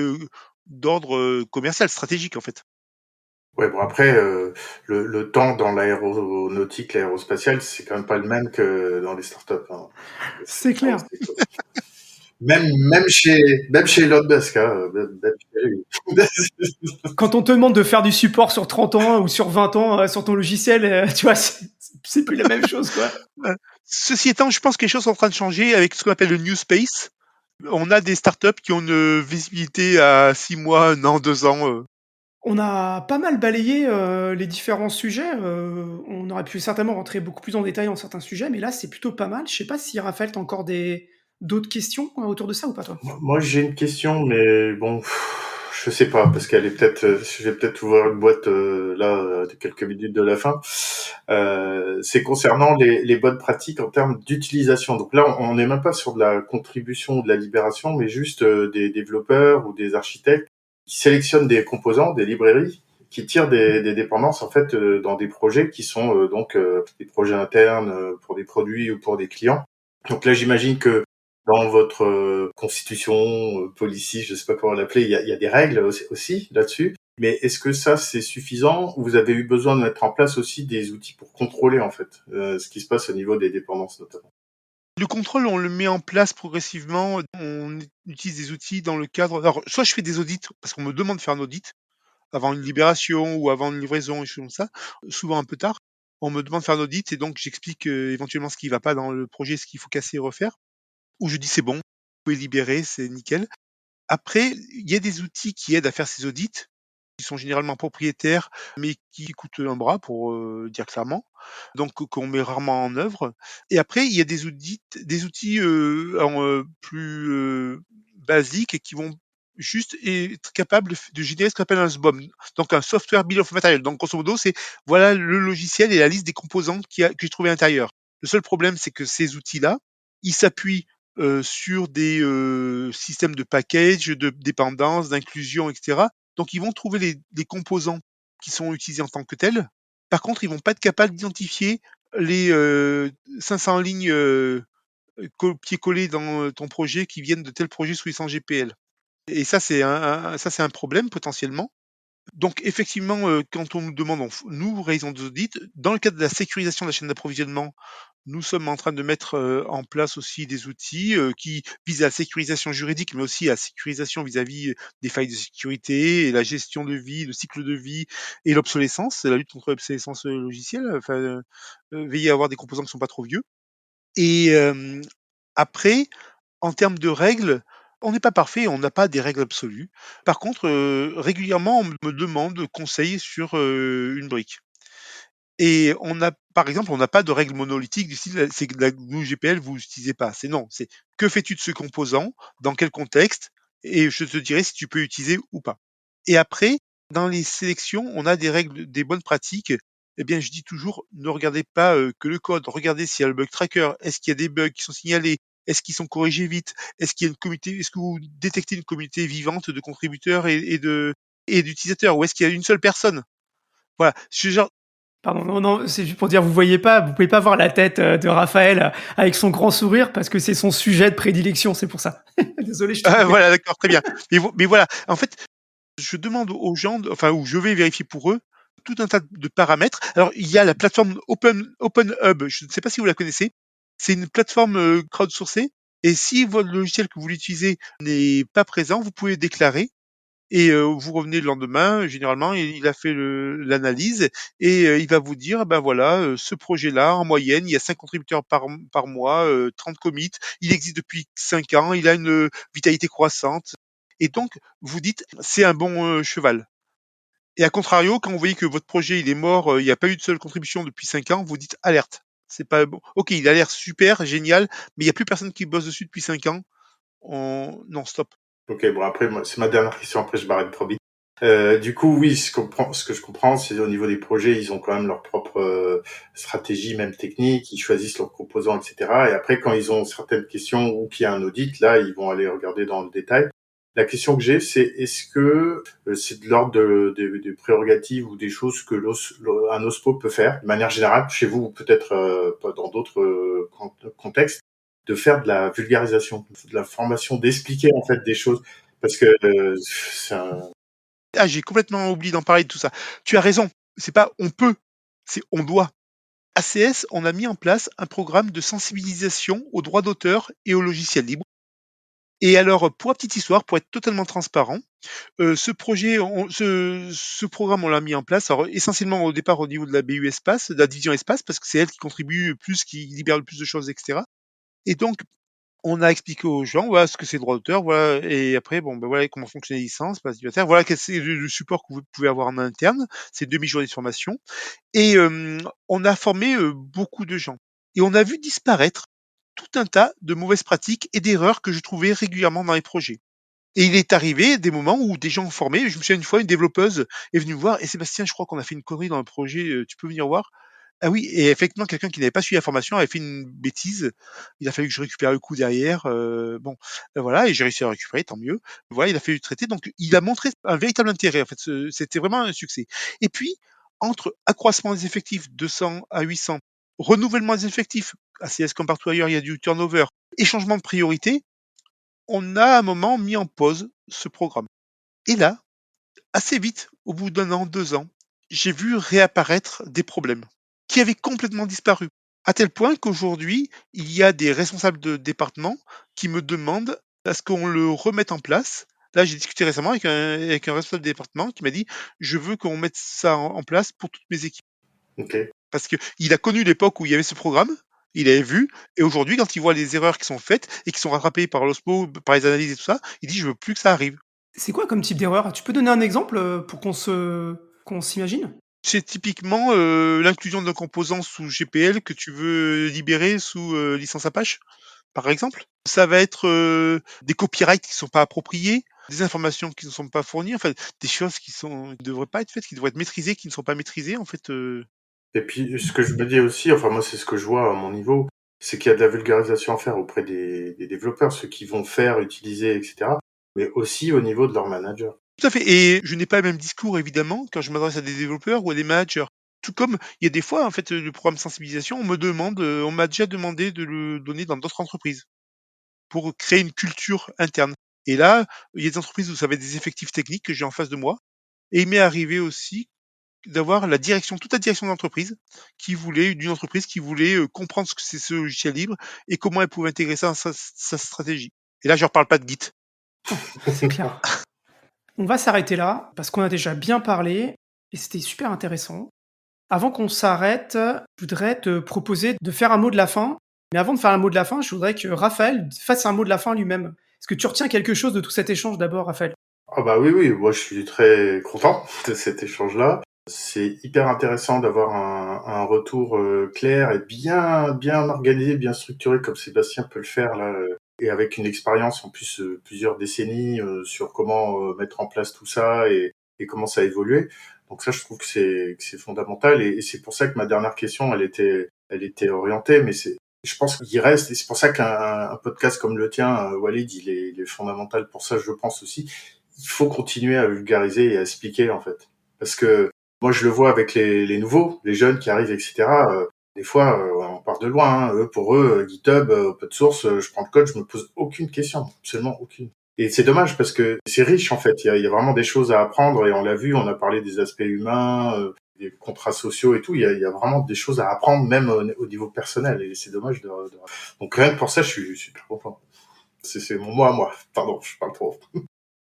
d'ordre commercial, stratégique en fait. Ouais, bon après, le temps dans l'aéronautique, l'aérospatiale, c'est quand même pas le même que dans les startups. Hein. C'est clair. Même chez Elon Musk, hein, même chez lui. Quand on te demande de faire du support sur 30 ans ou sur 20 ans sur ton logiciel, tu vois, c'est plus la même chose, quoi. Ceci étant, je pense que les choses sont en train de changer avec ce qu'on appelle le New Space. On a des startups qui ont une visibilité à 6 mois, 1 an, 2 ans. On a pas mal balayé les différents sujets. On aurait pu certainement rentrer beaucoup plus en détail dans certains sujets, mais là, c'est plutôt pas mal. Je sais pas si Raphaël, t'as encore d'autres questions autour de ça ou pas, toi? Moi, j'ai une question, mais bon, je sais pas, parce qu'elle est peut-être, je vais peut-être ouvrir une boîte là, de quelques minutes de la fin. C'est concernant les bonnes pratiques en termes d'utilisation. Donc là, on n'est même pas sur de la contribution ou de la libération, mais juste des développeurs ou des architectes qui sélectionnent des composants, des librairies, qui tirent des dépendances en fait dans des projets qui sont donc des projets internes pour des produits ou pour des clients. Donc là, j'imagine que dans votre constitution, policy, je sais pas comment l'appeler, il y a des règles aussi là-dessus. Mais est-ce que ça, c'est suffisant ou vous avez eu besoin de mettre en place aussi des outils pour contrôler en fait ce qui se passe au niveau des dépendances notamment? Le contrôle, on le met en place progressivement. On utilise des outils dans le cadre. Alors, soit je fais des audits, parce qu'on me demande de faire un audit avant une libération ou avant une livraison, et choses comme ça, souvent un peu tard. On me demande de faire un audit et donc j'explique éventuellement ce qui va pas dans le projet, ce qu'il faut casser et refaire. Ou je dis c'est bon, vous pouvez libérer, c'est nickel. Après, il y a des outils qui aident à faire ces audits, qui sont généralement propriétaires, mais qui coûtent un bras pour dire clairement, donc qu'on met rarement en œuvre. Et après, il y a des outils plus basiques et qui vont juste être capables de générer ce qu'on appelle un SBOM, donc un Software Bill of Material. Donc grosso modo, c'est voilà le logiciel et la liste des composants que j'ai trouvé à l'intérieur. Le seul problème, c'est que ces outils-là, ils s'appuient sur des systèmes de package, de dépendance, d'inclusion, etc. Donc ils vont trouver les composants qui sont utilisés en tant que tels. Par contre, ils vont pas être capables d'identifier les 500 lignes copier-coller dans ton projet qui viennent de tel projet sous licence GPL. Et ça, c'est un problème potentiellement. Donc effectivement, quand on nous demande, nous réalisons des audits. Dans le cadre de la sécurisation de la chaîne d'approvisionnement, nous sommes en train de mettre en place aussi des outils qui visent à la sécurisation juridique, mais aussi à la sécurisation vis-à-vis des failles de sécurité et la gestion de vie, le cycle de vie et l'obsolescence, la lutte contre l'obsolescence logicielle, enfin, veiller à avoir des composants qui sont pas trop vieux. Et après, en termes de règles, on n'est pas parfait, on n'a pas des règles absolues. Par contre, régulièrement, on me demande conseil sur une brique. Et par exemple, on n'a pas de règle monolithique du style, c'est que la GNU GPL, vous n'utilisez pas. C'est non, c'est que fais-tu de ce composant, dans quel contexte, et je te dirai si tu peux utiliser ou pas. Et après, dans les sélections, on a des règles, des bonnes pratiques. Eh bien, je dis toujours, ne regardez pas que le code, regardez s'il y a le bug tracker, est-ce qu'il y a des bugs qui sont signalés, est-ce qu'ils sont corrigés vite, est-ce qu'il y a une communauté, est-ce que vous détectez une communauté vivante de contributeurs et d'utilisateurs, ou est-ce qu'il y a une seule personne? Voilà, ce genre. Pardon, non, non, c'est juste pour dire, vous pouvez pas voir la tête de Raphaël avec son grand sourire parce que c'est son sujet de prédilection, c'est pour ça. Désolé, je t'ai Ah, coupé. voilà, d'accord, très bien. Mais voilà, en fait, je demande aux gens, enfin, ou je vais vérifier pour eux, tout un tas de paramètres. Alors, il y a la plateforme OpenHub, je ne sais pas si vous la connaissez. C'est une plateforme crowdsourcée. Et si votre logiciel que vous l'utilisez n'est pas présent, vous pouvez déclarer. Et vous revenez le lendemain, généralement, il a fait l'analyse et il va vous dire, ben voilà, ce projet-là, en moyenne, il y a 5 contributeurs par mois, 30 commits, il existe depuis 5 ans, il a une vitalité croissante. Et donc, vous dites, c'est un bon cheval. Et à contrario, quand vous voyez que votre projet il est mort, il n'y a pas eu de seule contribution depuis 5 ans, vous dites alerte. C'est pas bon. Ok, il a l'air super, génial, mais il n'y a plus personne qui bosse dessus depuis 5 ans. Non, stop. Ok, bon après moi, c'est ma dernière question, après je m'arrête trop vite. Du coup, oui, ce que je comprends, c'est au niveau des projets, ils ont quand même leur propre stratégie, même technique, ils choisissent leurs composants, etc. Et après, quand ils ont certaines questions ou qu'il y a un audit, là, ils vont aller regarder dans le détail. La question que j'ai, c'est est-ce que c'est de l'ordre des prérogatives ou des choses que un OSPO peut faire, de manière générale, chez vous, ou peut-être pas dans d'autres contextes, de faire de la vulgarisation, de la formation, d'expliquer en fait des choses, parce que c'est un... Ah, j'ai complètement oublié d'en parler de tout ça. Tu as raison, c'est pas on peut, c'est on doit. ACS, on a mis en place un programme de sensibilisation aux droits d'auteur et aux logiciels libres. Et alors, pour la petite histoire, pour être totalement transparent, ce programme, on l'a mis en place, alors essentiellement au départ au niveau de la BU Espace, de la division Espace, parce que c'est elle qui contribue le plus, qui libère le plus de choses, etc. Et donc, On a expliqué aux gens, voilà ce que c'est le droit d'auteur, voilà, et après, bon, ben voilà comment fonctionnent les licences, passe bibliothèque, voilà quel c'est le support que vous pouvez avoir en interne, c'est demi-journée de formation, et on a formé beaucoup de gens. Et on a vu disparaître tout un tas de mauvaises pratiques et d'erreurs que je trouvais régulièrement dans les projets. Et il est arrivé des moments où des gens formés, je me souviens une fois, une développeuse est venue me voir, et Sébastien, je crois qu'on a fait une connerie dans le projet, tu peux venir voir? Ah oui, et effectivement, quelqu'un qui n'avait pas suivi la formation avait fait une bêtise. Il a fallu que je récupère le coup derrière. Bon, voilà, et j'ai réussi à le récupérer, tant mieux. Voilà, il a fallu le traiter. Donc, il a montré un véritable intérêt. En fait, c'était vraiment un succès. Et puis, entre accroissement des effectifs, 200 à 800, renouvellement des effectifs, à CS comme partout ailleurs, il y a du turnover, et changement de priorité, on a à un moment mis en pause ce programme. Et là, assez vite, au bout d'un an, 2 ans, j'ai vu réapparaître des problèmes qui avaient complètement disparu. À tel point qu'aujourd'hui, il y a des responsables de département qui me demandent à ce qu'on le remette en place. Là, j'ai discuté récemment avec un responsable de département qui m'a dit: «Je veux qu'on mette ça en place pour toutes mes équipes». Ok. Parce qu'il a connu l'époque où il y avait ce programme, il avait vu, et aujourd'hui, quand il voit les erreurs qui sont faites et qui sont rattrapées par l'OSPO, par les analyses et tout ça, il dit: «Je veux plus que ça arrive». C'est quoi comme type d'erreur? Tu peux donner un exemple pour qu'on s'imagine? C'est typiquement, l'inclusion d'un composant sous GPL que tu veux libérer sous, licence Apache, par exemple. Ça va être, des copyrights qui sont pas appropriés, des informations qui ne sont pas fournies, enfin, des choses qui devraient pas être faites, qui devraient être maîtrisées, qui ne sont pas maîtrisées, en fait. Et puis, ce que je me dis aussi, enfin moi c'est ce que je vois à mon niveau, c'est qu'il y a de la vulgarisation à faire auprès des développeurs, ceux qui vont faire, utiliser, etc. Mais aussi au niveau de leur manager. Tout à fait, et je n'ai pas le même discours évidemment quand je m'adresse à des développeurs ou à des managers. Tout comme il y a des fois, en fait, le programme de sensibilisation, on m'a déjà demandé de le donner dans d'autres entreprises, pour créer une culture interne. Et là, il y a des entreprises où ça va être des effectifs techniques que j'ai en face de moi. Et il m'est arrivé aussi d'avoir toute la direction d'entreprise d'une entreprise qui voulait comprendre ce que c'est ce logiciel libre et comment elle pouvait intégrer ça dans sa stratégie. Et là, je ne reparle pas de Git. C'est clair. On va s'arrêter là parce qu'on a déjà bien parlé et c'était super intéressant. Avant qu'on s'arrête, je voudrais te proposer de faire un mot de la fin. Mais avant de faire un mot de la fin, je voudrais que Raphaël fasse un mot de la fin lui-même. Est-ce que tu retiens quelque chose de tout cet échange d'abord, Raphaël? Ah bah oui, oui, moi je suis très content de cet échange-là. C'est hyper intéressant d'avoir un retour clair et bien organisé, bien structuré comme Sébastien peut le faire là, et avec une expérience en plus plusieurs décennies sur comment mettre en place tout ça et comment ça a évolué. Donc ça, je trouve que c'est fondamental et c'est pour ça que ma dernière question, elle était orientée, mais je pense qu'il reste, et c'est pour ça qu'un podcast comme le tien, Walid, il est fondamental pour ça, je pense aussi. Il faut continuer à vulgariser et à expliquer, en fait. Parce que moi, je le vois avec les nouveaux, les jeunes qui arrivent, etc. Des fois, on part de loin. Hein. Pour eux, GitHub, open source, je prends le code, je me pose aucune question, absolument aucune. Et c'est dommage parce que c'est riche, en fait. Il y a vraiment des choses à apprendre et on l'a vu, on a parlé des aspects humains, des contrats sociaux et tout. Il y a vraiment des choses à apprendre, même au niveau personnel. Et c'est dommage Donc rien que pour ça, je suis super content. C'est mon mot à moi. Pardon, je parle trop.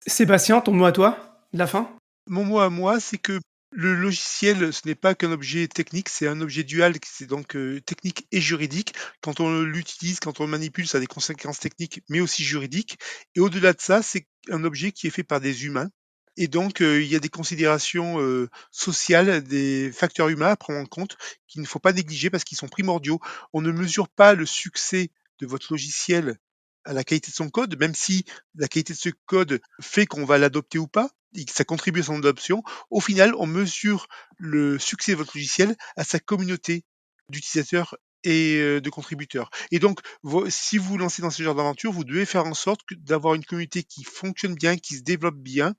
Sébastien, ton mot à toi, de la fin? Mon mot à moi, c'est que le logiciel, ce n'est pas qu'un objet technique, c'est un objet dual, c'est donc technique et juridique. Quand on l'utilise, quand on le manipule, ça a des conséquences techniques, mais aussi juridiques. Et au-delà de ça, c'est un objet qui est fait par des humains. Et donc, il y a des considérations sociales, des facteurs humains à prendre en compte qu'il ne faut pas négliger parce qu'ils sont primordiaux. On ne mesure pas le succès de votre logiciel à la qualité de son code, même si la qualité de ce code fait qu'on va l'adopter ou pas, et que ça contribue à son adoption. Au final, on mesure le succès de votre logiciel à sa communauté d'utilisateurs et de contributeurs. Et donc, si vous vous lancez dans ce genre d'aventure, vous devez faire en sorte d'avoir une communauté qui fonctionne bien, qui se développe bien.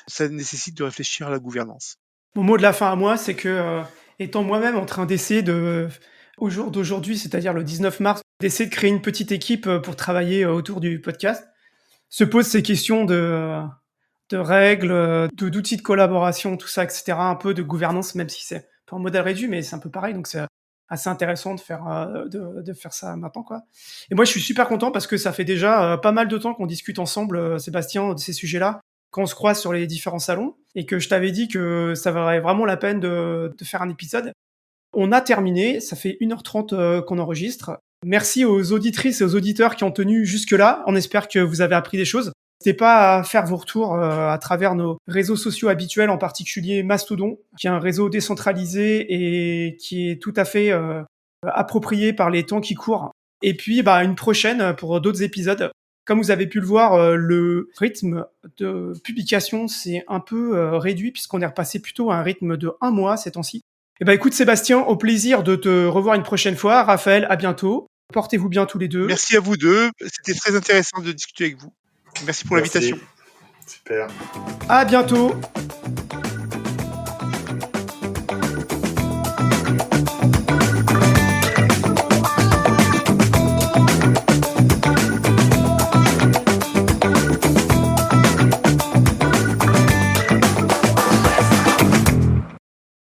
Ça nécessite de réfléchir à la gouvernance. Mon mot de la fin à moi, c'est que, étant moi-même en train d'essayer au jour d'aujourd'hui, c'est-à-dire le 19 mars, d'essayer de créer une petite équipe pour travailler autour du podcast, se posent ces questions de règles, d'outils de collaboration, tout ça, etc., un peu de gouvernance, même si c'est pas en modèle réduit, mais c'est un peu pareil, donc c'est assez intéressant de faire ça maintenant, quoi. Et moi, je suis super content parce que ça fait déjà pas mal de temps qu'on discute ensemble, Sébastien, de ces sujets-là, quand on se croise sur les différents salons, et que je t'avais dit que ça valait vraiment la peine de faire un épisode. On a terminé, ça fait 1h30 qu'on enregistre. Merci aux auditrices et aux auditeurs qui ont tenu jusque-là. On espère que vous avez appris des choses. N'hésitez pas à faire vos retours à travers nos réseaux sociaux habituels, en particulier Mastodon, qui est un réseau décentralisé et qui est tout à fait approprié par les temps qui courent. Et puis, une prochaine pour d'autres épisodes. Comme vous avez pu le voir, le rythme de publication s'est un peu réduit puisqu'on est repassé plutôt à un rythme de 1 mois ces temps-ci. Écoute Sébastien, au plaisir de te revoir une prochaine fois. Raphaël, à bientôt. Portez-vous bien tous les deux. Merci à vous deux. C'était très intéressant de discuter avec vous. Merci pour l'invitation. Super. À bientôt.